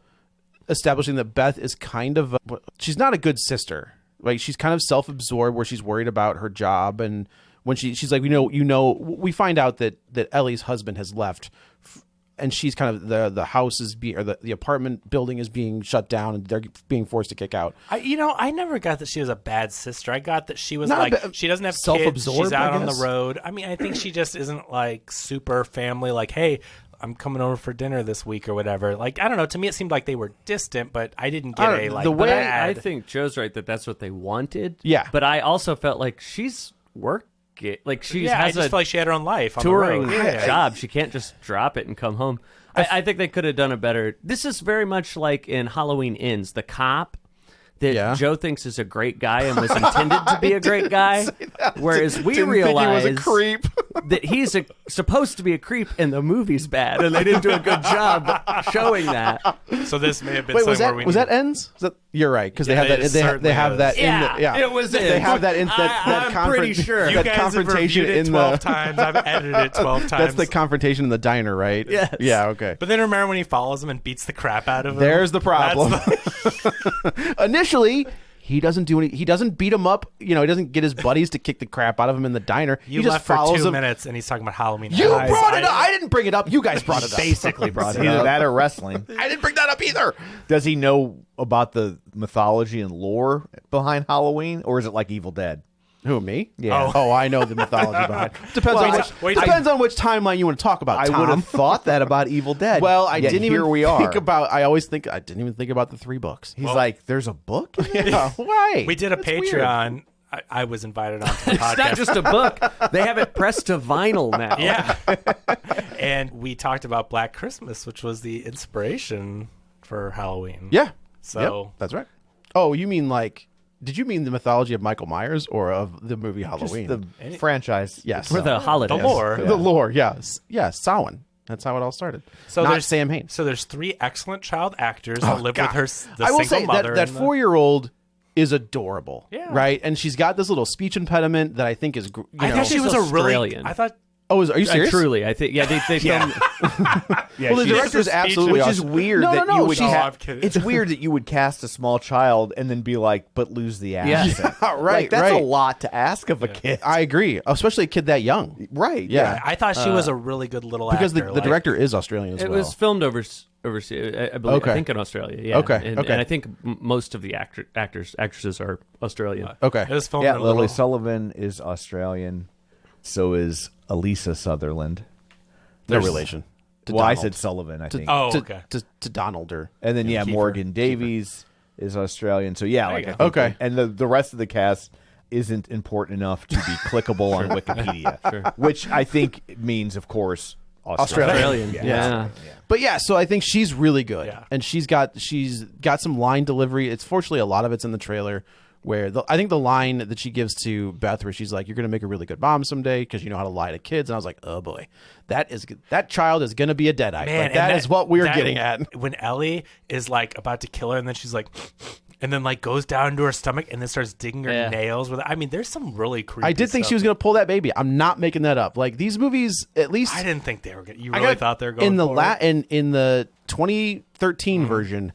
establishing that Beth is kind of she's not a good sister. Like she's kind of self-absorbed, where she's worried about her job, and when she's like, we find out that Ellie's husband has left, and she's kind of the house is being, or the apartment building is being shut down, and they're being forced to kick out. I never got that she was a bad sister. I got that she was she doesn't have kids. Self-absorbed, She's out I on the guess. road. I mean, I think she just isn't like super family. Like, hey, I'm coming over for dinner this week or whatever. Like, I don't know. To me, it seemed like they were distant, but I didn't get a like the way- bad. I think Joe's right that that's what they wanted. Yeah. But I also felt like she's working. Like she I has just a felt like she had her own life on touring the road. Yeah. job. She can't just drop it and come home. I think they could have done a better. This is very much like in Halloween Ends, the cop that Joe thinks is a great guy and was intended to be a great guy, whereas we realize he was a creep. that he's supposed to be a creep and the movie's bad, and they didn't do a good job showing that. So this may have been Wait, somewhere was that ends? You're right, because they have that. They have that. It was. They have that. I'm pretty sure. You guys have confrontation reviewed it in 12 the. times. I've edited it 12 times. That's the confrontation in the diner, right? Yes. Yeah. Okay. But then remember when he follows him and beats the crap out of him? There's the problem. That's Initially, he doesn't do any. He doesn't beat him up. He doesn't get his buddies to kick the crap out of him in the diner. You he just left for follows 2 him. minutes and he's talking about Halloween. You brought it up. I didn't bring it up. You guys brought it up. Basically brought it Either up. that or wrestling. I didn't bring that up either. Does he know about the mythology and lore behind Halloween, or is it like Evil Dead? Who, me? Yeah. Oh, I know the mythology behind it. Depends on which timeline you want to talk about, I Tom. would have thought that about Evil Dead. Well, I Yet didn't here even we think are. about. I always think I didn't even think about the 3 books. He's like, there's a book? Yeah, right. We did a That's weird. Patreon. I was invited onto the podcast. It's not just a book. They have it pressed to vinyl now. Yeah. And we talked about Black Christmas, which was the inspiration for Halloween. Yeah. So Yep, that's right. Oh, you mean like? Did you mean the mythology of Michael Myers or of the movie Just Halloween? the franchise. Yes. For the holidays. The lore. The lore, yes. Yeah, Samhain. That's how it all started. So Not there's Sam Hain. So there's 3 excellent child actors that live with her, the I will single say mother. that and the- 4-year-old is adorable. Yeah. Right? And she's got this little speech impediment that I think is, I thought she was a really. Australian. I thought. Oh, are you serious? Truly, I think. Yeah, they filmed. Yeah, Well, the she's- director's absolutely which awesome. is weird No, that no, you no. would She's I'm kidding. it's weird that you would cast a small child and then be like, but lose the accent. right, Like, that's right. a lot to ask of a kid. I agree, especially a kid that young. Right. Yeah. I thought she was a really good little Because actor. the director is Australian as It well. was filmed overseas. I believe. Okay. I think in Australia. Yeah. Okay, And, okay. and I think most of the actresses are Australian. Okay. It was filmed Yeah, in a Lily little. Sullivan is Australian. So is Alyssa Sutherland. No relation. To Well, I Donald. said Sullivan, I think. Oh, to, okay. to Donald or And then, yeah, Kiefer. Morgan Davies is Australian. So, yeah, like, you I go. think Okay. And the rest of the cast isn't important enough to be clickable on Wikipedia, which I think means, of course, Australian. Yeah. But yeah, so I think she's really good, Yeah. and she's got some line delivery. It's fortunately a lot of it's in the trailer. Where I think the line that she gives to Beth, where she's like, "You're going to make a really good mom someday because you know how to lie to kids," and I was like, "Oh boy, that child is going to be a deadite." Man, Like, and that is what we're that- getting at. When Ellie is like about to kill her, and then she's like, and then like goes down into her stomach, and then starts digging her Yeah. nails with it. I mean, there's some really creepy. I did think she was going to pull that baby. I'm not making that up. Like these movies, at least I didn't think they were going. You I really got- thought they were going in the for it? in the 2013 version.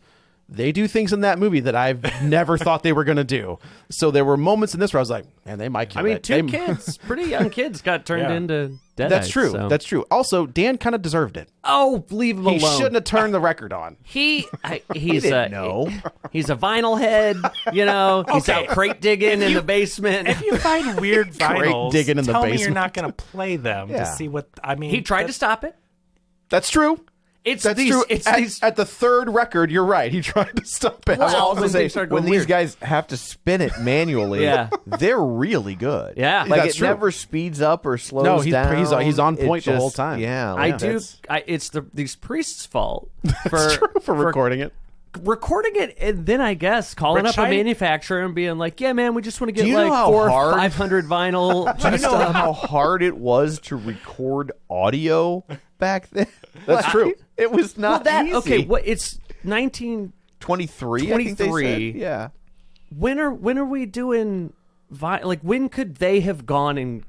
They do things in that movie that I've never thought they were going to do. So there were moments in this where I was like, man, they might kill I mean, that. 2 They- kids, pretty young kids, got turned Yeah. into deadites. That's true. so- That's true. Also, Dan kind of deserved it. Oh, leave him He alone. shouldn't have turned the record on. He's didn't know. He's a vinyl head. You know, he's Okay. out crate digging in the basement. If you find weird vinyls, digging in the tell me you're basement. not going to play them Yeah. to see what. I mean, He tried to stop it. That's true. It's That's these. true. It's at, these. at the 3rd record, you're right. He tried to stop it. Well, I was also when say, things start going when these weird. guys have to spin it manually, Yeah. they're really good. Yeah. like That's it true. never speeds up or slows No, he's on It point the whole just- time. Yeah, I like do. that's- It's these priests' fault That's true for recording it. recording it, and then I guess calling Rich, up a I- manufacturer and being like, "Yeah, man, we just want to get Do you know like how 400 or hard- 500 vinyl." Do you know how hard it was to record audio back then? That's true. It was not easy. okay? What it's 19. 23, I think they 23. said. Yeah. When are we doing? Like when could they have gone and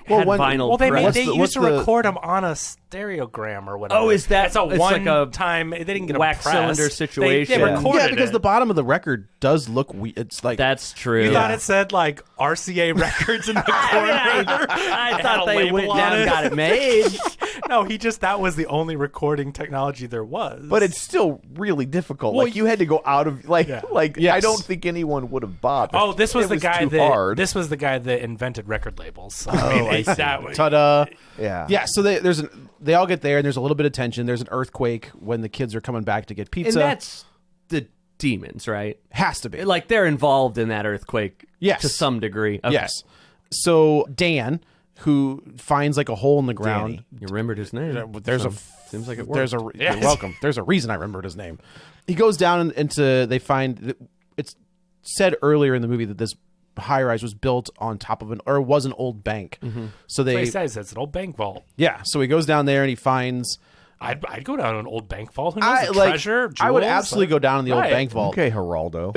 had when- vinyl Well, they press. used to record them on a stereogram or whatever. Oh, is that- It's a it's like a one-time. They didn't get a wax press. cylinder situation. They recorded Yeah, because it. the bottom of the record does look weird. It's like That's true. You thought it said like RCA Records in the corner. I It had thought a they label went on down and it. got it made. No, that was the only recording technology there was. But it's still really difficult. Well, like you had to go out of Yeah. I Yes. don't think anyone would have bought. Oh, this was It the guy too that hard. this was the guy that invented record labels. So, I see. that was, ta-da. Yeah. Yeah, so they all get there, and there's a little bit of tension. There's an earthquake when the kids are coming back to get pizza. And that's the demons, right? has to be. Like they're involved in that earthquake Yes. to some degree. Okay. Yes. So Dan, who finds like a hole in the ground. Danny. You remembered his name. There's So, a seems like it there's worked. a you're welcome. There's a reason I remembered his name. He goes down into they find it's said earlier in the movie that this high rise was built on top of it was an old bank. So he they says it's an old bank vault. so he goes down there and he finds I'd go down to an old bank vault. Who knows? I The like treasure, I would jewels, absolutely like- go down in the old Right. bank vault. Okay, Geraldo.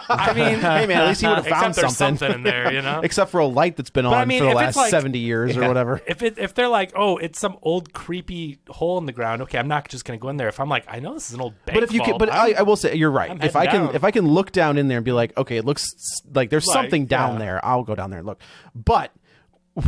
I mean, Hey man, at least he would have found except there's something. in there, you know. Except for a light that's been on I mean, for the if last it's like- 70 years or whatever. If they're like, oh, it's some old creepy hole in the ground, okay, I'm not just gonna go in there. If I'm like, I know this is an old bank But if you vault, can, but I will say you're right. I'm If I heading can, down. if I can look down in there and be like, okay, it looks like there's Like, something down yeah. there, I'll go down there and look. But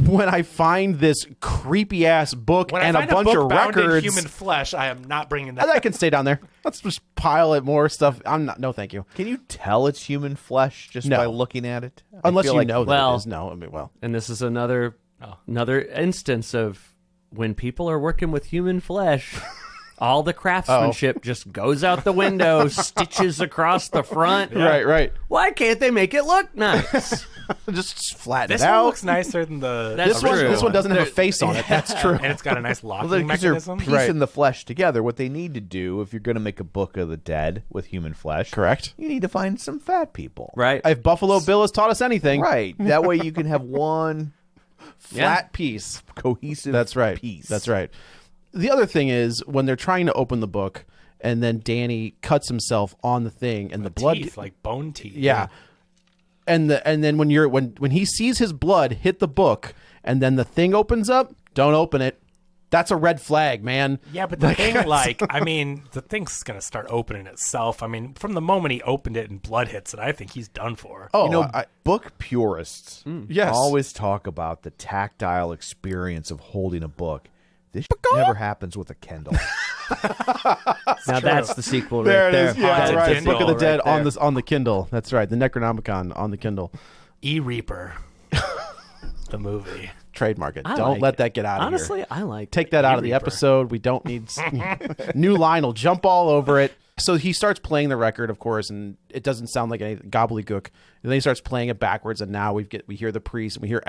when I find this creepy ass book when and I a find bunch book of bound in records, human flesh, I am not bringing that. I can stay down there. Let's just pile it more stuff. I'm not. No, thank you. Can you tell it's human flesh just No. by looking at it? I Unless feel you like- know that well- it is. No, I mean, well, And this is another instance of when people are working with human flesh, all the craftsmanship just goes out the window, stitches across the front. right. Why can't they make it look nice? Just flatten This it one out. looks nicer than the. That's the original This one doesn't have a There- face on it. That's true. and it's got a nice locking Well, because they're mechanism. piecing the flesh together. What they need to do, if you're going to make a book of the dead with human flesh, Correct. you need to find some fat people. Right? If Buffalo Bill has taught us anything, Right. That way you can have one flat piece. cohesive That's right. piece. That's right. The other thing is when they're trying to open the book, and then Danny cuts himself on the thing, and the blood. teeth, like bone teeth. Yeah. And then when he sees his blood hit the book, and then the thing opens up, don't open it. That's a red flag, man. Yeah, but the thing, I mean, the thing's gonna start opening itself. I mean, from the moment he opened it and blood hits it, I think he's done for. Oh, You know, I- book purists Yes. always talk about the tactile experience of holding a book. This never happens with a Kindle. now that's the sequel there right it there. is. Yeah, Haunted right. Kindle Book of the right Dead on there. this on the Kindle. That's right. The Necronomicon on the Kindle. E-Reaper, the movie. Trademark it. I Don't like let it. that get out of here. Honestly, I like Take that out of the E-Reaper. episode. We don't need new line will jump all over it. So he starts playing the record, of course, and it doesn't sound like any gobbledygook. And then he starts playing it backwards, and now we hear the priest, and we hear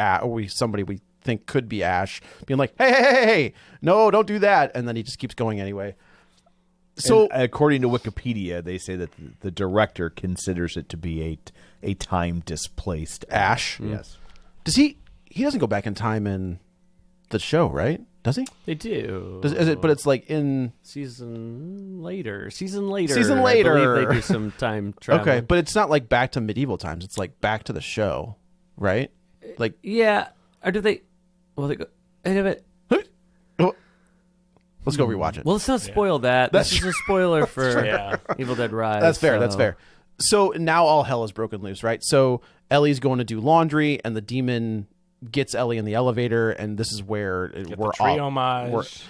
somebody we think could be Ash being like, hey, no, don't do that, and then he just keeps going anyway. So And according to Wikipedia, they say that the director considers it to be a time displaced Ash, Yes. does he doesn't go back in time in the show, right? Does he? They do. Is it? But it's like in Season later. Season later. Season I later. believe they do some time travel. okay, but it's not like back to medieval times. It's like back to the show, right? Like Yeah. Or do they? Well, they go. let's go rewatch it. Well, let's not spoil that. That's This is a spoiler for Yeah. Evil Dead Rise. That's fair. so- That's fair. So now all hell is broken loose, right? So Ellie's going to do laundry, and the demon gets Ellie in the elevator, and this is where Get we're the tree all. homage.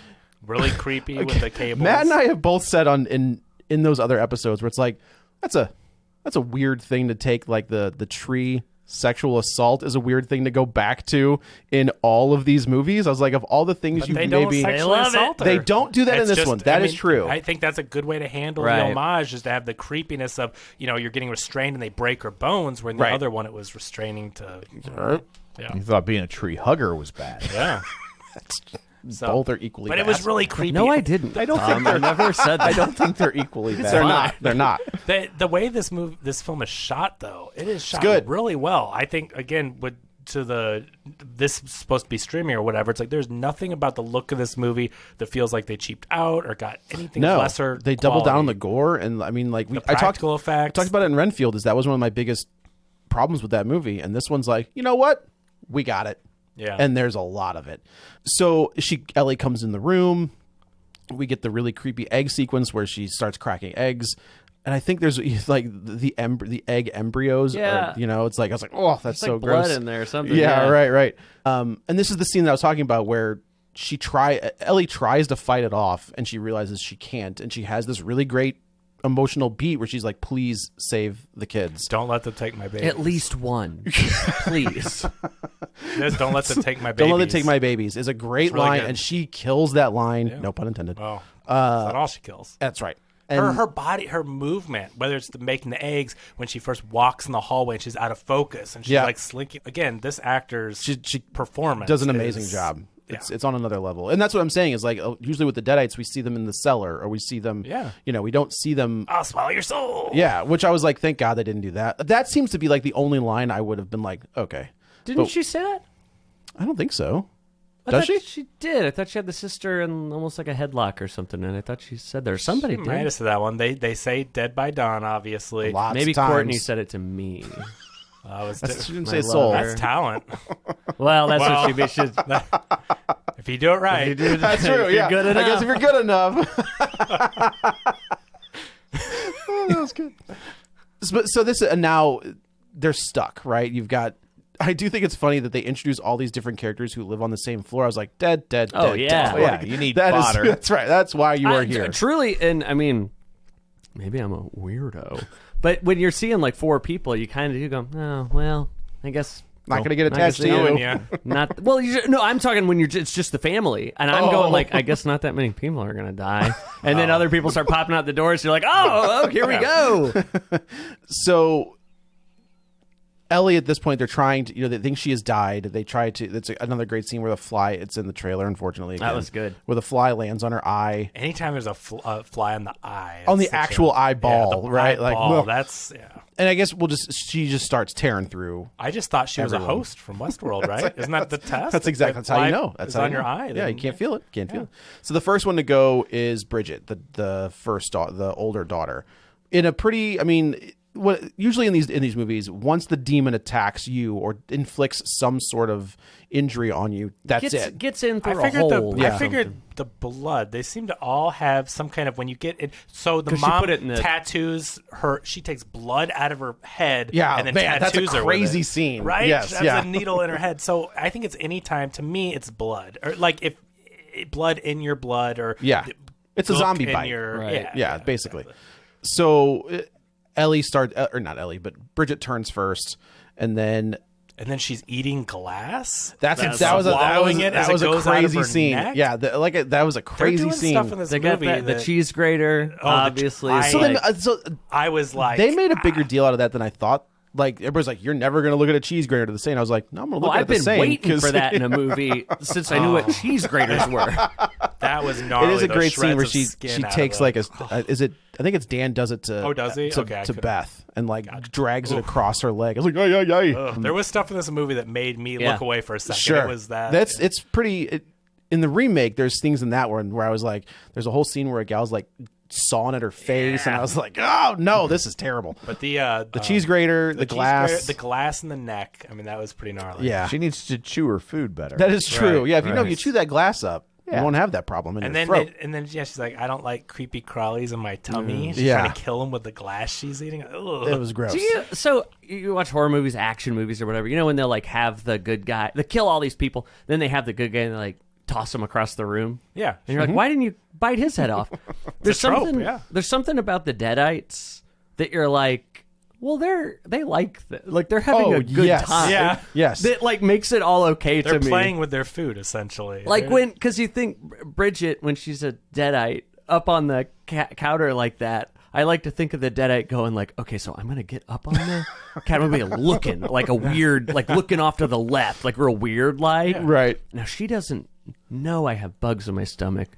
Really creepy with the cables. Matt and I have both said in those other episodes where it's like that's a weird thing to take, like the tree sexual assault is a weird thing to go back to in all of these movies. I was like, of all the things But you they don't maybe sexually love it. assault her. They don't do that in It's this just- one. That is true. I think that's a good way to handle Right. the homage, is to have the creepiness of, you're getting restrained and they break her bones, where in the Right. other one it was restraining to. Yeah. You thought being a tree hugger was bad. Yeah. So, Both are equally but bad. it was really creepy. No, I didn't. I don't think I never said that. I don't think they're equally bad. They're not. They're not. The way this film is shot, though, it is shot good. really well. I think, again, this is supposed to be streaming or whatever. It's like there's nothing about the look of this movie that feels like they cheaped out or got anything No, lesser. they doubled down on the quality. gore, and I mean, like The I talked practical effects. talked about it in Renfield. Is that was one of my biggest problems with that movie, and this one's like, you know what, we got it. Yeah. And there's a lot of it. So Ellie comes in the room. We get the really creepy egg sequence where she starts cracking eggs. And I think there's like the egg embryos. Yeah. It's like, I was like, oh, that's It's so like gross. blood in there or something. Yeah, right. And this is the scene that I was talking about where Ellie tries to fight it off and she realizes she can't. And she has this really great emotional beat where she's like, please save the kids. Don't let them take my baby. At least one, please. Just don't let them take my babies. Don't let them take my babies is a great really line. good. And she kills that line. No pun intended. Oh, that's not all she kills. That's right. And Her body, her movement, whether it's making the eggs when she first walks in the hallway and she's out of focus and she's like slinking. Again, this actor's she performance does an amazing job. It's on another level. And that's what I'm saying is like usually with the Deadites, we see them in the cellar or we see them, we don't see them. I'll swallow your soul. Yeah, which I was like, thank God they didn't do that. That seems to be like the only line I would have been like, okay. Didn't she say that? I don't think so. I Does thought she? She did. I thought she had the sister in almost like a headlock or something, and I thought she said there. Somebody She did. might have said that one. They say "Dead by Dawn," obviously. Lots Maybe of times. Courtney said it to me. She didn't My say soul. lover. That's talent. Well, that's what she should. If you do it right. That's true. If you're good I guess enough. if you're good enough. Oh, that was good. So this now they're stuck, right? You've got. I do think it's funny that they introduce all these different characters who live on the same floor. I was like, dead. Oh, yeah. Dead. Yeah, you need That is- fodder. that's right. That's why you are here. Truly, and I mean, maybe I'm a weirdo, but when you're seeing like 4 people, you kind of do go, oh, well, I guess. Not going to get attached to Knowing you. ya. Not well. No, I'm talking when it's just the family, and I'm going like, I guess not that many people are gonna die, and then other people start popping out the doors. So you're like, oh, here we go. So Ellie, at this point, they're trying to, they think she has died. They try to, that's another great scene where the fly, it's in the trailer, unfortunately. Again, That was good. Where the fly lands on her eye. Anytime there's a fly on the eye. On the it's such actual eyeball, the right? Like, eyeball, well- that's, And I guess she just starts tearing through. I just thought she was a Everyone. host from Westworld, right? Isn't that the test? That's exactly, that's how you know. That's It's how on you your know. eye. Yeah, then- you can't feel it. Can't feel it. So the first one to go is Bridget, the first the older daughter. In a pretty, I mean, usually in these movies, once the demon attacks you or inflicts some sort of injury on you, that's it. Gets in through I a figured hole. I figured the blood. They seem to all have some kind of when you get it. So the 'Cause she mom put it in the- tattoos her. She takes blood out of her head. Yeah, and then man, that's a tattoos her with crazy it. scene. right? Yes, She has yeah. a needle in her head. So I think it's any time. To me, it's blood or like if blood in your blood or Yeah. It's a gook zombie in bite. Your, Right. Yeah, basically. So Ellie starts, or not Ellie, but Bridget turns first, and then And then she's eating glass. that was swallowing it as that was it a goes out of crazy her scene. neck? Yeah, that was a They're crazy doing scene. stuff in this They got movie the cheese grater, Oh, obviously. I- It's So, like- so I was like, they made a bigger deal out of that than I thought. Like everybody's like, "You're never going to look at a cheese grater the same." I was like, "No, I'm going to look well, at I've it the been same." waiting 'cause- for that in a movie since I knew what cheese graters were. that was gnarly. It is a those great scene shreds where of she skin out of takes the- like is it? I think it's Dan does it to. Oh, does he? To, Okay, I to could've- Beth and like drags it across her leg. I was like, "Ay." There was stuff in this movie that made me Yeah. look away for a second. Sure, It was that. It's pretty. In the remake, there's things in that one where I was like, there's a whole scene where a gal's like sawing at her face, and I was like, "Oh no, this is terrible." But the cheese grater, the cheese glass, grater, the glass in the neck. I mean, that was pretty gnarly. yeah, She needs to chew her food better. that is true. Right, Yeah, if you know, right. you chew that glass up, Yeah. you won't have that problem in And your then, throat. she's like, I don't like creepy crawlies in my tummy. She's Yeah. trying to kill him with the glass she's eating. Ugh. It was gross. So you watch horror movies, action movies, or whatever. You know when they'll like have the good guy, they kill all these people, then they have the good guy and they like toss him across the room. Yeah. And you're like, why didn't you bite his head off? There's trope, something. yeah. There's something about the Deadites that you're like, well, they like like they're having a good yes. time. Yeah. Yes. That like makes it all okay They're to me. playing with their food, essentially. Like because you think Bridget, when she's a Deadite, up on the counter like that, I like to think of the Deadite going like, okay, so I'm going to get up on the counter, I'm gonna be looking like a weird, like looking off to the left, like real weird like. Right. Now she doesn't know I have bugs in my stomach.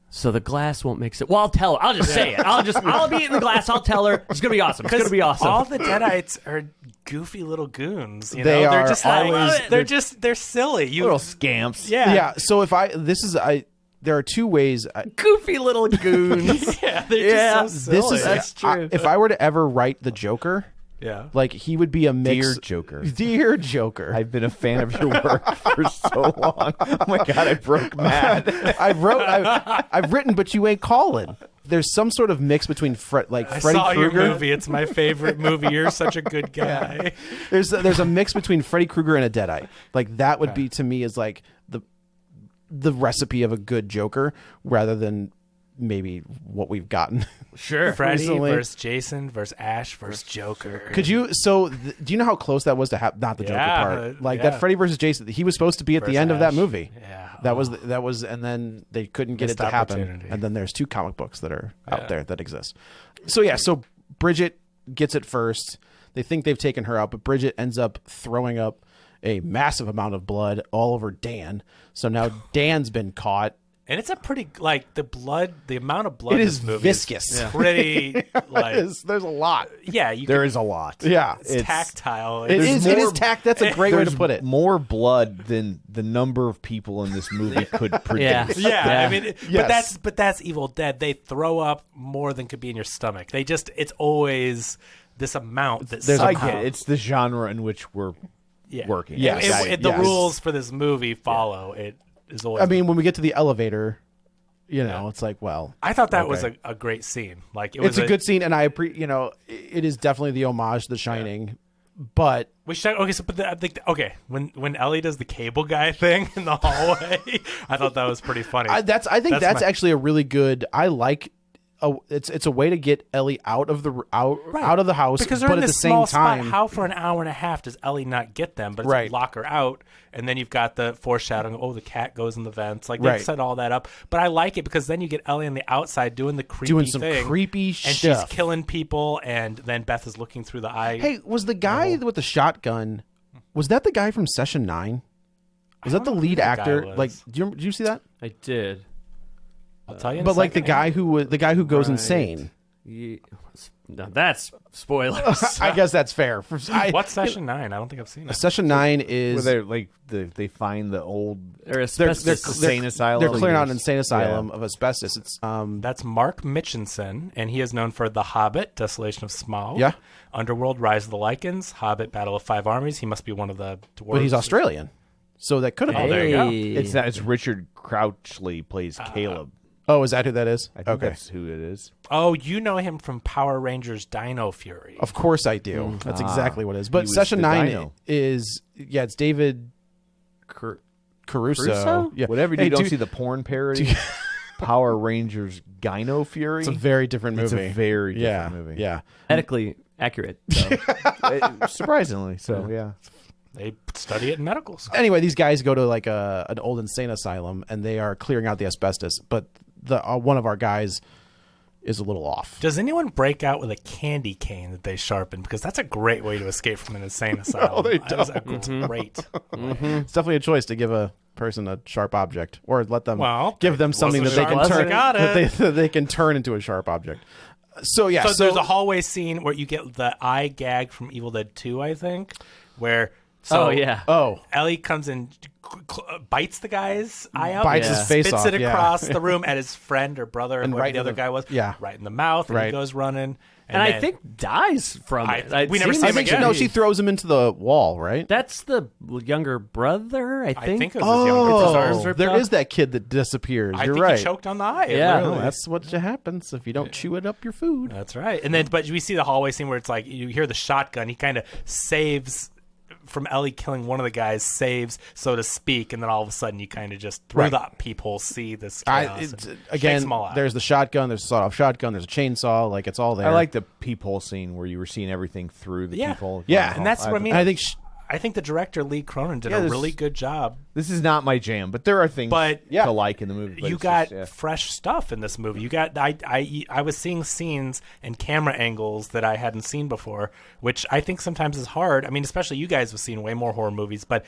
So the glass won't make sense. Well, I'll tell her. I'll just say it. I'll be eating the glass. I'll tell her. It's going to be awesome. It's going to be awesome. All the Deadites are goofy little goons. You They know? are They're just like, always- they're silly. Little scamps. Yeah. Yeah. So there are two ways. Goofy little goons. Yeah, they're just so silly. That's true. If I were to ever write the Joker, Yeah. Like he would be a mix. Dear Joker. Dear Joker. I've been a fan of your work for so long. Oh my god, I broke Matt. I've written, but you ain't calling. There's some sort of mix between I Freddy saw Krueger. your movie. It's my favorite movie. You're such a good guy. There's a mix between Freddy Krueger and a Deadite. Like that would be to me is like the recipe of a good Joker, rather than maybe what we've gotten. Sure. Freddy Recently. versus Jason versus Ash versus Joker. Could you? So, do you know how close that was to have not the Joker Yeah, part? Like yeah. that Freddy versus Jason. He was supposed to be at the Versus end of that Ash. movie. Yeah. That was, and then they couldn't get Missed it to happen. opportunity. And then there's 2 comic books that are out Yeah. there that exist. So yeah, so Bridget gets it first. They think they've taken her out, but Bridget ends up throwing up a massive amount of blood all over Dan. So now Dan's been caught. And it's a pretty like the amount of blood. It in is this movie viscous. Is pretty like There's a lot. yeah. You There can, is a lot. Yeah, it's tactile. It It's- is. It is tact. That's a great way to There's put it. more blood than the number of people in this movie could produce. Yeah. Yeah, I mean, Yes. but that's Evil Dead. They throw up more than could be in your stomach. It's always this amount that There's a- I somehow, get it. It's the genre in which we're working. Yes. The Yes. rules for this movie follow. It is always. I mean, when we get to the elevator, it's like, well, I thought that was a great scene. Like it's a good scene, and it is definitely the homage to The Shining, but We should okay. So, but I think when Ellie does the cable guy thing in the hallway, I thought that was pretty funny. I think that's my- actually a really good. I like. It's a way to get Ellie out of the house, because they're but in at this the same small time, spot. How for an hour and a half does Ellie not get them? But it's Right. lock her out, and then you've got the foreshadowing. Oh, the cat goes in the vents. Like Right. they set all that up. But I like it because then you get Ellie on the outside doing the creepy doing some thing, creepy and she's stuff. killing people. And then Beth is looking through the eye. Hey, was the guy with the shotgun? Was that the guy from Session 9? Was that the don't know who lead that guy actor? was. Like, did you see that? I did. I'll tell you. In a But like the second. guy who goes Right. insane. Now that's spoilers. I guess that's fair. What's Session 9? I don't think I've seen it. Session 9 Where is they're like they find the old They're they're asbestos. insane asylum. They're clearing out an insane asylum of asbestos. It's That's Mark Mitchinson, and he is known for The Hobbit, Desolation of Smaug. Yeah. Underworld, Rise of the Lycans, Hobbit, Battle of Five Armies. He must be one of the dwarves. but he's Australian, so that could have been. there you go. It's Richard Crouchley plays Caleb. Oh, is that who that is? I think that's who it is. Oh, you know him from Power Rangers Dino Fury. Of course I do. That's exactly what it is. But was Session the 9 dino. is it's David Caruso. Caruso? Yeah. Whatever you Hey, don't dude, see the porn parody. Power Rangers Dino Fury. It's a very different movie. It's a very yeah, different movie. Yeah. Medically accurate. So. Surprisingly, so yeah. They study it in medical school. Anyway, these guys go to like an old insane asylum, and they are clearing out the asbestos. But the one of our guys is a little off. Does anyone break out with a candy cane that they sharpen? Because that's a great way to escape from an insane asylum. they That is a great. It's definitely a choice to give a person a sharp object, or let them Well, give them it something that wasn't they can sharp, so turn I got it. that they can turn into a sharp object. So yeah, So there's a hallway scene where you get the eye gag from Evil Dead 2, I think, where Oh, yeah. Ellie comes in, bites the guy's eye out, Bites his face spits off, it yeah. across the room at his friend or brother, And or whoever right the in other the- guy was, yeah. right in the mouth, and Right. he goes running, And I then- think dies from it. I'd we never seen see I him think again. she throws him into the wall, right? That's the younger brother, I think. I think it was his younger His brother. arms ripped there off. is that kid that disappears. I You're think right. he choked on the eye. Yeah. No, literally. that's what happens if you don't chew it up your food. That's right. And then, but we see the hallway scene where it's like you hear the shotgun. He kind of saves from Ellie killing one of the guys, saves, so to speak, and then all of a sudden you kind of just through Right. the peephole see this chaos. and shakes Again, them all out. there's the shotgun, there's a sawed-off shotgun, there's a chainsaw, like it's all there. I like the peephole scene where you were seeing everything through the Yeah. peephole. Yeah. and that's what I mean. And I think I think the director Lee Cronin did Yeah, a there's- really good job. This is not my jam, but there are things But- to like in the movie. but You it's got just, yeah. fresh stuff in this movie. You got I was seeing scenes and camera angles that I hadn't seen before, which I think sometimes is hard. I mean, especially you guys have seen way more horror movies, but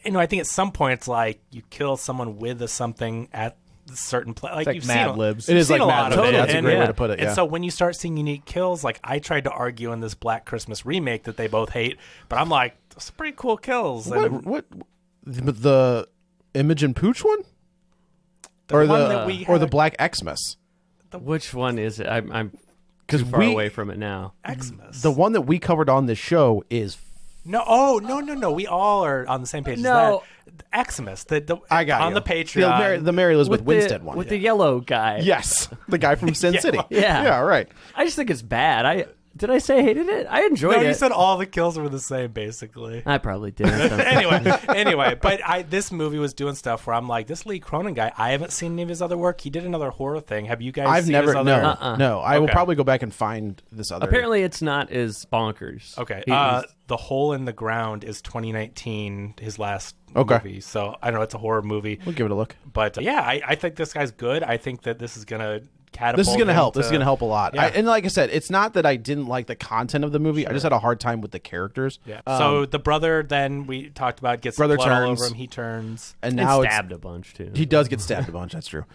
I think at some point it's like you kill someone with a something at a certain place. Like, like you've Mad seen Libs. It you've is seen like a Mad lot of Libs. it. That's a And- great way to put it, And yeah. so when you start seeing unique kills, like I tried to argue in this Black Christmas remake that they both hate, but I'm like, those are pretty cool kills. And what the Imogen Pooch one? the Or one the that we or had the a- Black Xmas? Which one is it? I'm because too far away from it now. Xmas. the one that we covered on this show is. No, oh no. We all are on the same page. No. as that. Xmas. The I got on you. the Patreon. The Mary Elizabeth With Winstead the, one. with the yellow guy. Yes, the guy from Sin City. Yeah. Yeah, right. I just think it's bad. Did I say I hated it? I enjoyed No, it. you said all the kills were the same, basically. I probably did. anyway, but this movie was doing stuff where I'm like, this Lee Cronin guy, I haven't seen any of his other work. He did another horror thing. Have you guys I've seen never. his other? No. I will Okay. probably go back and find this other. Apparently, it's not as bonkers. Okay. He's- The Hole in the Ground is 2019, his last Okay. movie. So I know it's a horror movie. We'll give it a look. But yeah, I think this guy's good. I think that this is going to catapult This is going to him help. This is going to help a lot. Yeah. And like I said, it's not that I didn't like the content of the movie. I just had a hard time with the characters. Yeah. So the brother, then we talked about, gets Brother blood all turns. over him. He turns. And and now it's, stabbed a bunch, too. he does get stabbed a bunch. That's true.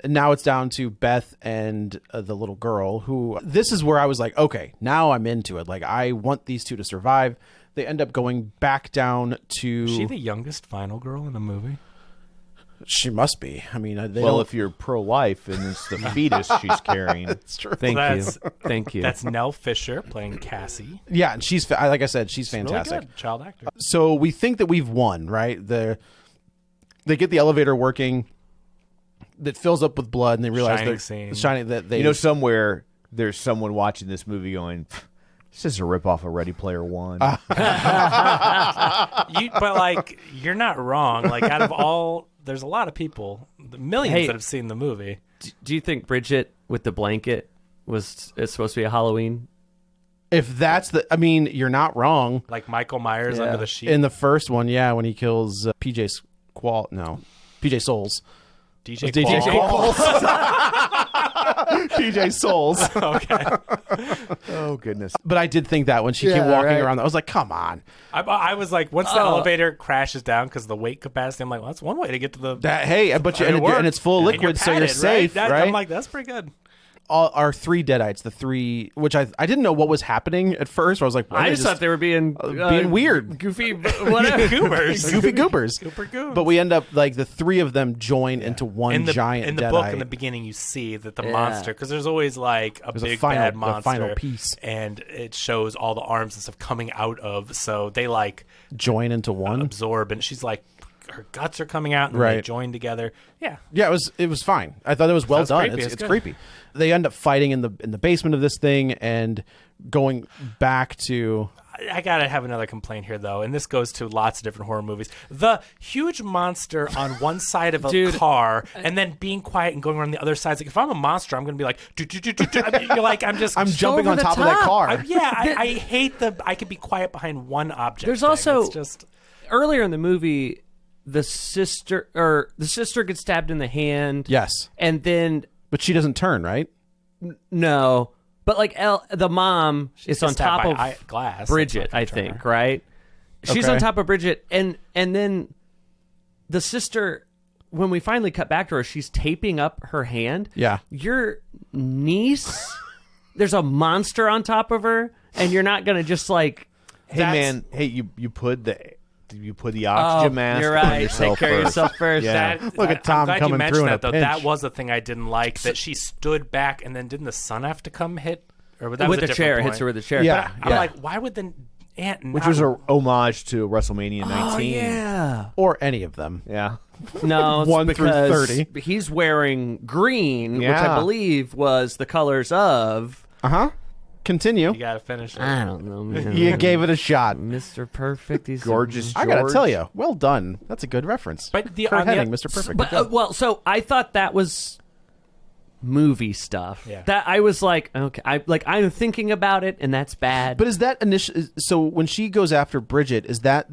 And now it's down to Beth and the little girl who, this is where I was like, okay, now I'm into it. Like, I want these two to survive. They end up going back down to. Is she the youngest final girl in the movie? She must be. I mean, they Well, don't. if you're pro-life and it's the fetus she's carrying. It's true. Thank That's- you. Thank you. That's Nell Fisher playing Cassie. Yeah, and she's like I said, she's fantastic. Really good child actor. So we think that we've won, right? They get the elevator working. That fills up with blood, and they realize Shining they're scene. shining. That they, You know, somewhere there's someone watching this movie going, this is a ripoff of Ready Player One. But like, you're not wrong. Like, out of all, there's a lot of people, millions Hey. that have seen the movie. Do you think Bridget with the blanket is supposed to be a Halloween? if that's the, I mean, you're not wrong. Like Michael Myers Yeah. under the sheet. In the first one, yeah, when he kills PJ PJ Souls. DJ DJ Qualls. PJ Souls. Okay. Oh, goodness. But I did think that when she came Yeah, walking right. around, I was like, come on. I was like, once the elevator crashes down because the weight capacity, I'm like, well, that's one way to get to the. That hey, but you, It and, worked. and it's full of And liquid, so you're padded, safe, That- right? I'm like, that's pretty good. Our three Deadites, the three, which I didn't know what was happening at first. I was like, why I are just they thought they were being weird. goofy, whatever. Goobers. goofy goopers. Super goons. But we end up like the three of them join into one in the, giant in the Deadite. book in the beginning you see that the Yeah. monster, because there's always like a There's a big final- bad the monster final piece. and it shows all the arms and stuff coming out of, so they like join into one. absorb, and she's like, her guts are coming out and they Right. join together. Yeah. Yeah, it was fine. I thought it was well Sounds done. creepy. It's It's good. creepy. They end up fighting in the basement of this thing and going back to I gotta have another complaint here, though, and this goes to lots of different horror movies. The huge monster on one side of a Dude. car, and then being quiet and going around the other side. It's like, if I'm a monster, I'm gonna be like, do, do, do, do, do. I mean, you're like, I'm jumping over on the top of that top. car. I hate I could be quiet behind one object. There's thing. also- It's just Earlier in the movie, the sister gets stabbed in the hand. yes, And then but she doesn't turn, right? no, but like the mom is on stabbed top by of glass. Bridget, That's I not gonna think, turn her. right? She's Okay. on top of Bridget, and then the sister, when we finally cut back to her, she's taping up her hand. Yeah. Your niece, there's a monster on top of her, and you're not gonna just like. Hey, man. Hey, you put the oxygen mask You're on right. yourself Take care of first. yourself first. Yeah. Look at Tom I'm glad coming you mentioned through in that, a though. pinch. That was the thing I didn't like, that she stood back, and then didn't the sun have to come hit? Or that was With a the different chair, point. hits her with the chair. Yeah. I'm like, why would the aunt Which not- was a homage to WrestleMania 19. Oh yeah. Or any of them. Yeah. No, it's 1 through because 30. he's wearing green, which Yeah. I believe was the colors of. Continue. You gotta finish it. I don't know, man. You gave it a shot. Mr. Perfect. He's Gorgeous I gotta George. tell you, well done. That's a good reference. But the- Kurt on the- Hennig, Mr. Perfect. But Good job. well, so I thought that was movie stuff. Yeah. That I was like, okay, I'm thinking about it, and that's bad. But is that initial? So when she goes after Bridget, is that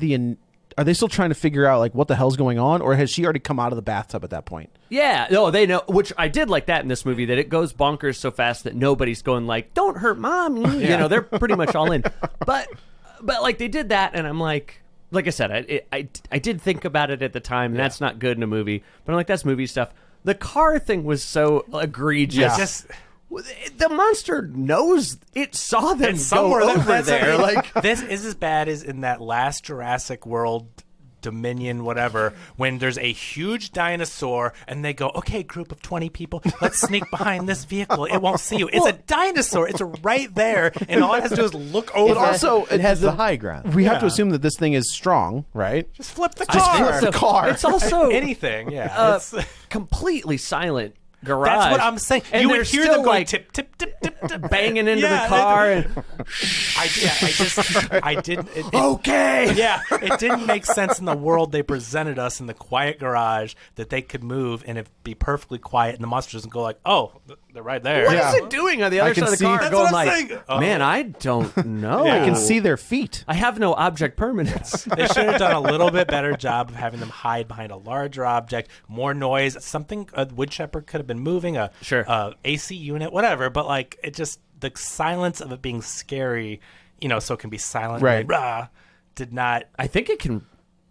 are they still trying to figure out like what the hell's going on, or has she already come out of the bathtub at that point? yeah, no, they know. Which I did like that in this movie, that it goes bonkers so fast that nobody's going like, "Don't hurt mommy." You know, they're pretty much all in. But like they did that, and I'm like I said, I did think about it at the time, and that's not good in a movie. But I'm like, that's movie stuff. The car thing was so egregious. Yeah. Just The monster knows it saw them it's go somewhere over that's there. like Like this is as bad as in that last Jurassic World Dominion, whatever, when there's a huge dinosaur and they go, okay, group of 20 people, let's sneak behind this vehicle. It won't see you. It's a dinosaur. It's right there. And all it has to do is look over. But also, It has the high ground. we have to assume that this thing is strong, right? just flip the Just car. flip the car. It's also Anything, yeah. It's, completely silent garage. that's what I'm saying. And You they're would hear still, them going like, tip, tip, tip, tip, tip. banging into Yeah, the car. And, I didn't. okay. Yeah, it didn't make sense in the world they presented us in the quiet garage that they could move and it be perfectly quiet, and the monster doesn't go like, "Oh, they're right there." What is Yeah. it doing on the other can side of the see- car? That's Going what I'm like, saying. man, I don't know. I can see their feet. I have no object permanence. They should have done a little bit better job of having them hide behind a larger object, more noise, something a wood chipper could have been moving, a AC unit, whatever. But like, it just the silence of it being scary, so it can be silent, Right. and rah, did not. I think it can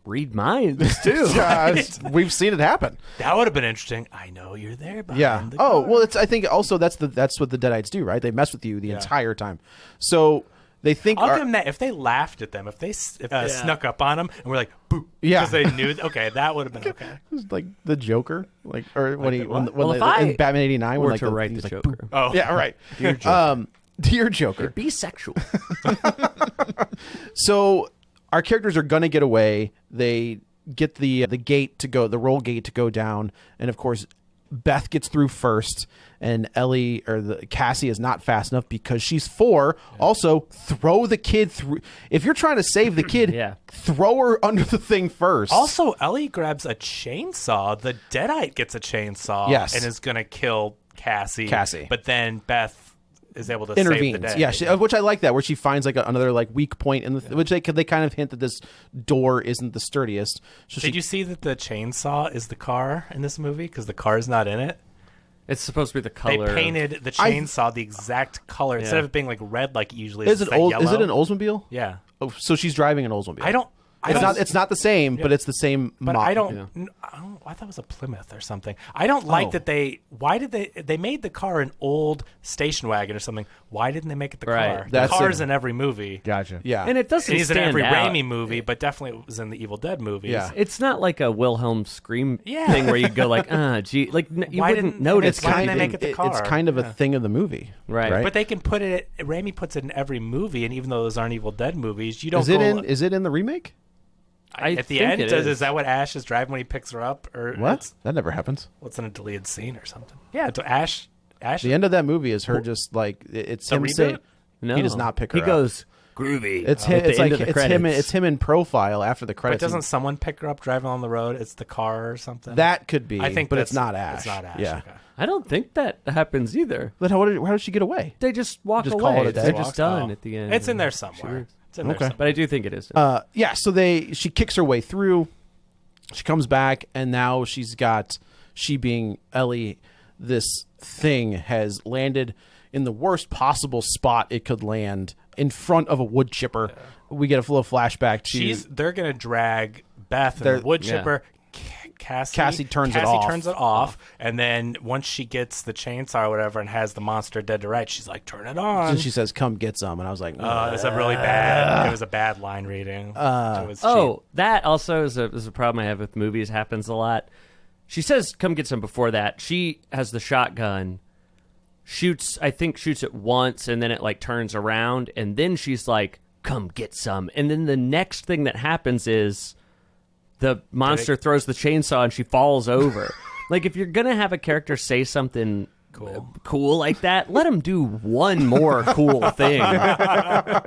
read minds too. We've seen it happen. That would have been interesting. I know you're there. Behind Yeah. the Oh, car. well, I think also that's what the Deadites do, right? They mess with you the entire time. So they think I'll give them that. If they laughed at them, if they snuck up on them and were like, "Boo," Yeah. because they knew, okay, that would have been okay. like the Joker, like or when he the what? Well, when if they, I in Batman '89 when were like to write he was the like, Joker. "Boo." Oh, Yeah, right. Dear Joker. Bisexual. So our characters are gonna get away. They get the gate to go, the roll gate to go down, and of course Beth gets through first, and Cassie is not fast enough because she's 4. Yeah. Also, throw the kid through. If you're trying to save the kid, throw her under the thing first. Also, Ellie grabs a chainsaw. The Deadite gets a chainsaw, and is gonna kill Cassie. But then Beth is able to intervenes. save the day. Yeah, which I like that, where she finds like another like weak point in the which they kind of hint that this door isn't the sturdiest. So Did you see that the chainsaw is the car in this movie because the car is not in it? It's supposed to be the color. They painted the chainsaw the exact color instead of it being like red like it usually is. Is it like yellow. Is it an Oldsmobile? Yeah. Oh, so she's driving an Oldsmobile. It's not the same, but it's the same. But I don't. I thought it was a Plymouth or something. I don't like that they. Why did they made the car an old station wagon or something? Why didn't they make it the car? The car's in every movie. Gotcha. Yeah, and it doesn't. He's in stand every out. Raimi movie, but definitely was in the Evil Dead movies. Yeah. It's not like a Wilhelm scream thing where you go like, gee, like you Why wouldn't didn't- notice. Why didn't they make it the car? It's kind of a thing of the movie, Right. But they can put it. Raimi puts it in every movie, and even though those aren't Evil Dead movies, you don't. Is it in the remake? At the end, is that what Ash is driving when he picks her up? Or What? That never happens. What's in a deleted scene or something? Yeah, to Ash. The end of that movie is her just like it's him reboot? saying No, he does not pick her He up. goes groovy. It's at him. the It's end like of the it's him. credits. It's him in profile after the But credits. doesn't someone pick her up driving on the road? It's the car or something. That could be. I think, but it's not Ash. It's not Ash. Yeah. Okay. I don't think that happens either. But how did she get away? They just walk Just away. call it a day? They're just Oh. done at the end. It's in there somewhere. It's in there Okay. somewhere. But I do think it is. Yeah. So she kicks her way through. She comes back, and now she being Ellie, this thing has landed in the worst possible spot it could land, in front of a wood chipper. Yeah. We get a little flashback to They're gonna drag Beth and the wood chipper. Cassie turns it off. And then once she gets the chainsaw or whatever and has the monster dead to rights, she's like, "Turn it on." And she says, "Come get some." And I was like, it was a really bad. It was a bad line reading. It was cheap. That also is a problem I have with movies. Happens a lot. She says, "Come get some." Before that, she has the shotgun, shoots it once, and then it like turns around, and then she's like, "Come get some." And then the next thing that happens is the monster throws the chainsaw and she falls over. Like, if you're gonna have a character say something cool like that, let him do one more cool thing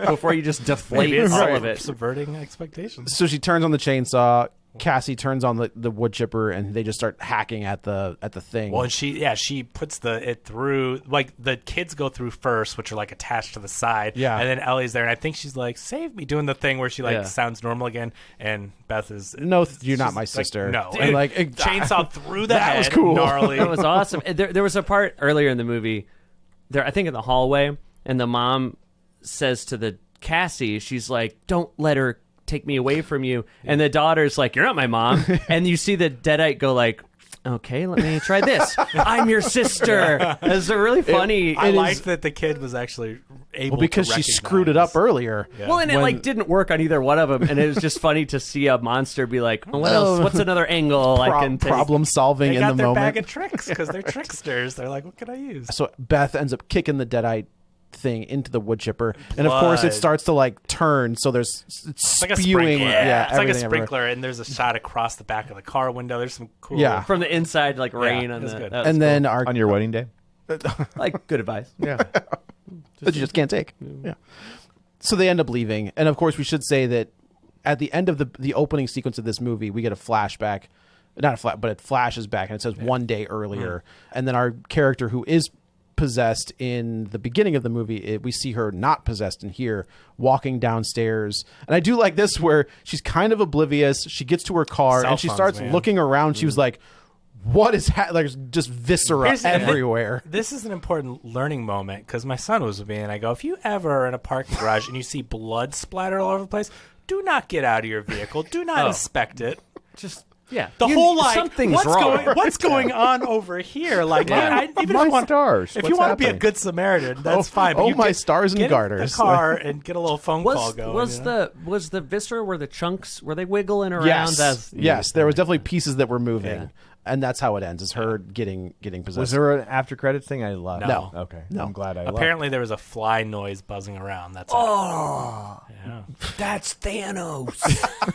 before you just deflate all of it. Subverting expectations. So she turns on the chainsaw. Cassie turns on the wood chipper, and they just start hacking at the thing. Well, and she puts it through, like the kids go through first, which are like attached to the side. Yeah. And then Ellie's there, and I think she's like, "Save me," doing the thing where she sounds normal again, and Beth is No, you're not my sister. No, And like chainsaw through the that head. was cool. Gnarly. That was awesome. There was a part earlier in the movie, I think in the hallway, and the mom says to the Cassie, she's like, "Don't let her take me away from you." And the daughter's like, "You're not my mom." And you see the Deadite go like, okay, let me try this. I'm your sister. It's a really funny. I liked that the kid was actually able because to she recognize. screwed it up earlier. Yeah. Well, and it like didn't work on either one of them, and it was just funny to see a monster be like, oh, "What else? What's another angle I can take?" Problem solving They in got the their moment. bag of tricks because they're tricksters. They're like, what can I use? So Beth ends up kicking the deadite thing into the wood chipper, and of course it Blood. starts to like turn. So there's it's Like a spewing. sprinkler. Yeah, It's like a everything everywhere. sprinkler, and there's a shot across the back of the car window. There's some cool. Yeah. From the inside, like rain on it's the. good. that was And then cool. our On your wedding day? like good advice. Yeah. that you just can't take. Yeah. So they end up leaving, and of course we should say that at the end of the opening sequence of this movie, we get a flashback, not a flash, but it flashes back, and it says one day earlier, and then our character who is possessed in the beginning of the movie, we see her not possessed in here, walking downstairs, and I do like this where she's kind of oblivious. She gets to her car Cell and she phones, starts man. looking around. She was like, "What is like just viscera Here's the thing. everywhere." This is an important learning moment because my son was with me, and I go, if you ever are in a parking garage and you see blood splatter all over the place, do not get out of your vehicle. Do not inspect it. Just yeah. The whole like, something's what's wrong. what's going on over here? Like, even if My you want, stars. if What's you want to be a happening? good Samaritan, that's Oh, fine. But oh, you my stars and get in garters. the car and get a little phone call going. Was you know? was the viscera where the chunks were they wiggling around? Yes, yes, there was definitely pieces that were moving, Yeah. and that's how it ends. Is her getting possessed. Was there an after credits thing? I love. No. Okay. No. I'm glad I Apparently, there was a fly noise buzzing around. That's yeah. That's Thanos.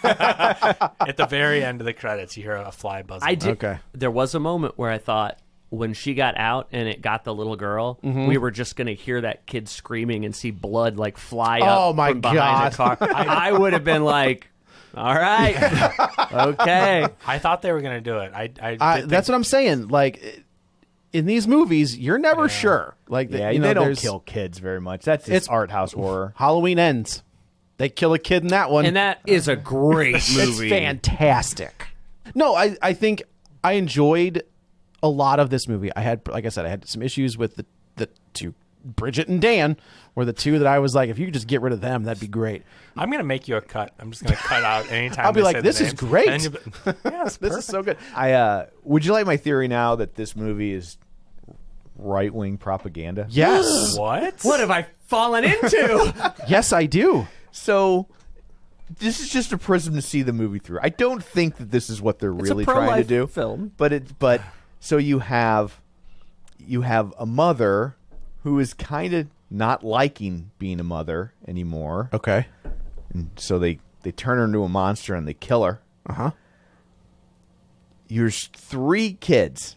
At the very end of the credits, you hear a fly buzzing. I did. Okay. There was a moment where I thought when she got out and it got the little girl, we were just going to hear that kid screaming and see blood like fly up Oh, my from behind the car. I would have been like, all right, okay. I thought they were going to do it. I did That's what I'm saying. Like in these movies, you're never sure. Like Yeah, you know, they don't there's- kill kids very much. That's It's- it's art house horror. Halloween ends. They kill a kid in that one. And that is a great it's movie. fantastic. No, I think I enjoyed a lot of this movie. I had, like I said, I had some issues with the two, Bridget and Dan, were the two that I was like, if you could just get rid of them, that'd be great. I'm going to make you a cut. I'm just going to cut out anytime I'll be they like, say this the is names. great. And you'll be- yeah, it's This is so good. Would you like my theory now that this movie is right wing propaganda? Yes, What? What have I fallen into? yes, I do. So this is just a prism to see the movie through. I don't think that this is what they're It's a really trying to pro-life do. film. But so you have a mother who is kind of not liking being a mother anymore. Okay. And so they turn her into a monster and they kill her. Uh-huh. There's 3 kids.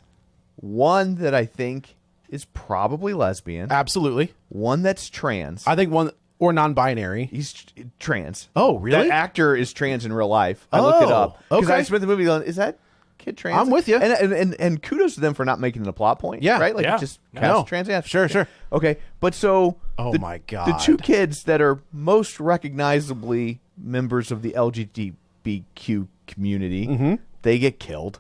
One that I think is probably lesbian. Absolutely. One that's trans. I think one or non-binary. He's trans. Oh, really? That actor is trans in real life. I looked it up. Because okay. I spent the movie going, is that kid trans? I'm with you. And kudos to them for not making it a plot point. Yeah. Right? Like Yeah. just No. cast trans. Yeah. Sure, sure. Okay. But so Oh, my God. The 2 kids that are most recognizably members of the LGBTQ community, they get killed.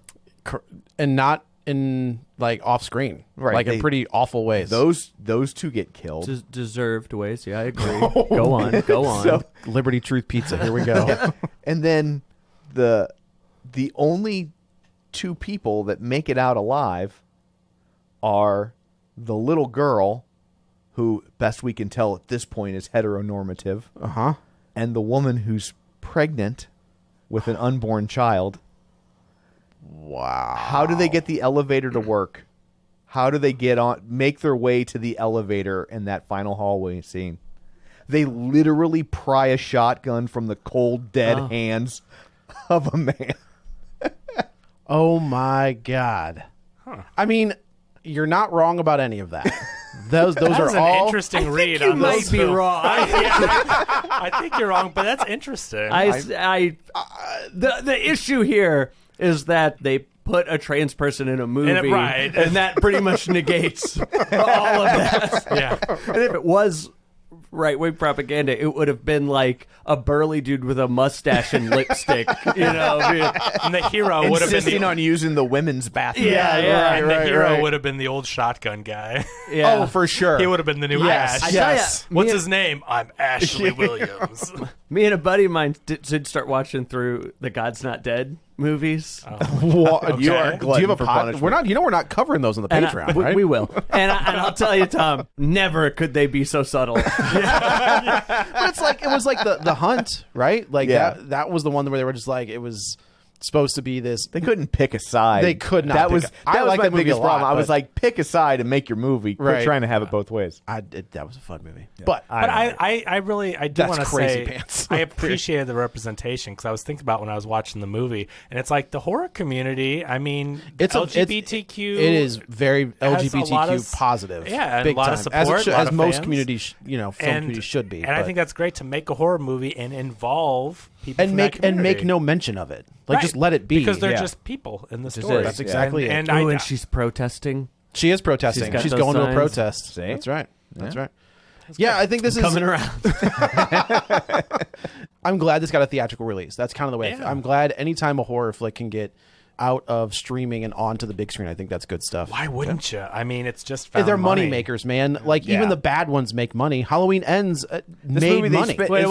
And not in like off screen. Right, Like in they- pretty awful ways. Those 2 get killed. Deserved ways. Yeah, I agree. Go on. Go on. So- Liberty Truth Pizza. Here we go. And then the only 2 people that make it out alive are the little girl, who best we can tell at this point is heteronormative, Uh-huh. and the woman who's pregnant with an unborn child. Wow. How do they get the elevator to work? How do they make their way to the elevator in that final hallway scene? They literally pry a shotgun from the cold, dead hands of a man. Oh my God. I mean, you're not wrong about any of that. Those That are was an all interesting read you on might this be film. wrong. I think you're wrong, but that's interesting. The issue here is that they put a trans person in a movie, right. and that pretty much negates all of that. yeah. And if it was right-wing propaganda, it would have been like a burly dude with a mustache and lipstick, you know. And the hero would have been Insisting on using the women's bathroom. Yeah, and the right, hero right. would have been the old shotgun guy. Yeah. Oh, for sure. He would have been the new Yes. Ash. I tell ya, Yes. What's his name? I'm Ashley Williams. Me and a buddy of mine did start watching through the God's Not Dead movies. What? You are a Do you have glutton a for pod? punishment. We're not. We're not covering those on the Patreon, right? We will. And I'll tell you, Tom, never could they be so subtle. But it's like it was like the Hunt, right? Like that was the one where they were just like it was supposed to be this. They couldn't pick a side. They could not. That was I like my that movie biggest a lot, problem. I was but- like, pick a side and make your movie. Quit Right. trying to have it both ways. That was a fun movie, but But I really do That's want to crazy say pants. I appreciated the representation because I was thinking about when I was watching the movie, and it's like the horror community. I mean, it's LGBTQ. It is very has a lot LGBTQ of- positive. yeah, and big a lot time. of support, as, a lot as of most fans. communities, film communities should be. And I but- think that's great to make a horror movie and involve people and from make that and make community. no mention of it. Like Right. just let it be because they're Yeah. just people in the Just story. is. That's exactly it. And Oh, I, and she's protesting. She is protesting. She's got She's those going to a signs. protest. See? That's right. That's right. Yeah, I think this is Coming around. I'm glad this got a theatrical release. That's kind of the way. Yeah. I'm glad anytime a horror flick can get out of streaming and onto the big screen, I think that's good stuff. why wouldn't you? I mean, it's just found They're money money makers, man. Like Yeah. even the bad ones make money. Halloween Ends movie made they money. spent- Wait.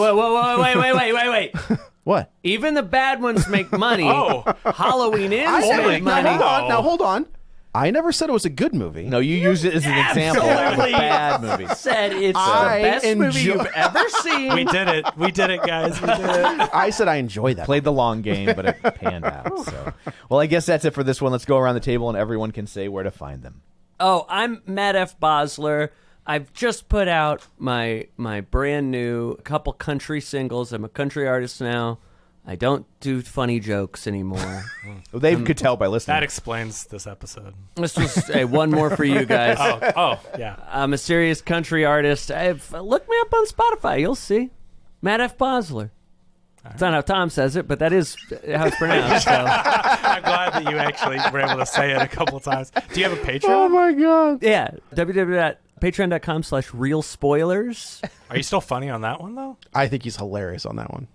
What? Even the bad ones make money. Oh. Halloween Ends make money. Now hold on. I never said it was a good movie. No, you use it as an example of a Absolutely. bad movie. Said it's I the best movie enjoy- you've ever seen. We did it. We did it, guys. We did it. I said I enjoy that. Played the long game, but it panned out. So, well, I guess that's it for this one. Let's go around the table and everyone can say where to find them. Oh, I'm Matt F Basler. I've just put out my brand new couple country singles. I'm a country artist now. I don't do funny jokes anymore. Well, they could tell by listening. That explains this episode. Let's just one more for you guys. Oh, yeah. I'm a serious country artist. Look me up on Spotify. You'll see. Matt F Basler. It's not how Tom says it, but that is how it's pronounced. So. I'm glad that you actually were able to say it a couple times. Do you have a Patreon? Oh my god. Yeah, www.patreon.com/real spoilers. Are you still funny on that one, though? I think he's hilarious on that one.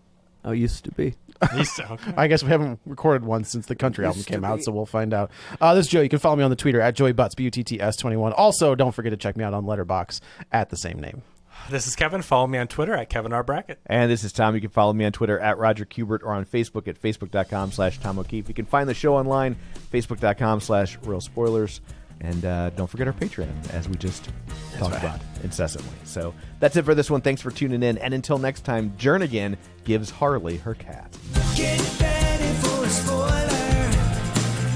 Oh, used to be. Okay. I guess we haven't recorded one since the country album came out, so we'll find out. This is Joe. You can follow me on the Twitter at JoeyButts, BUTTS21. Also, don't forget to check me out on Letterboxd at the same name. This is Kevin. Follow me on Twitter at Kevin R. Brackett. And this is Tom. You can follow me on Twitter at Roger Kubert or on Facebook at Facebook.com/Tom O'Keefe. You can find the show online, Facebook.com/Real Spoilers. And don't forget our Patreon, as we just talked about incessantly. So that's it for this one. Thanks for tuning in. And until next time, Jernigan gives Harley her cat. Get ready for a spoiler.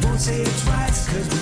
Won't say it twice, 'cause we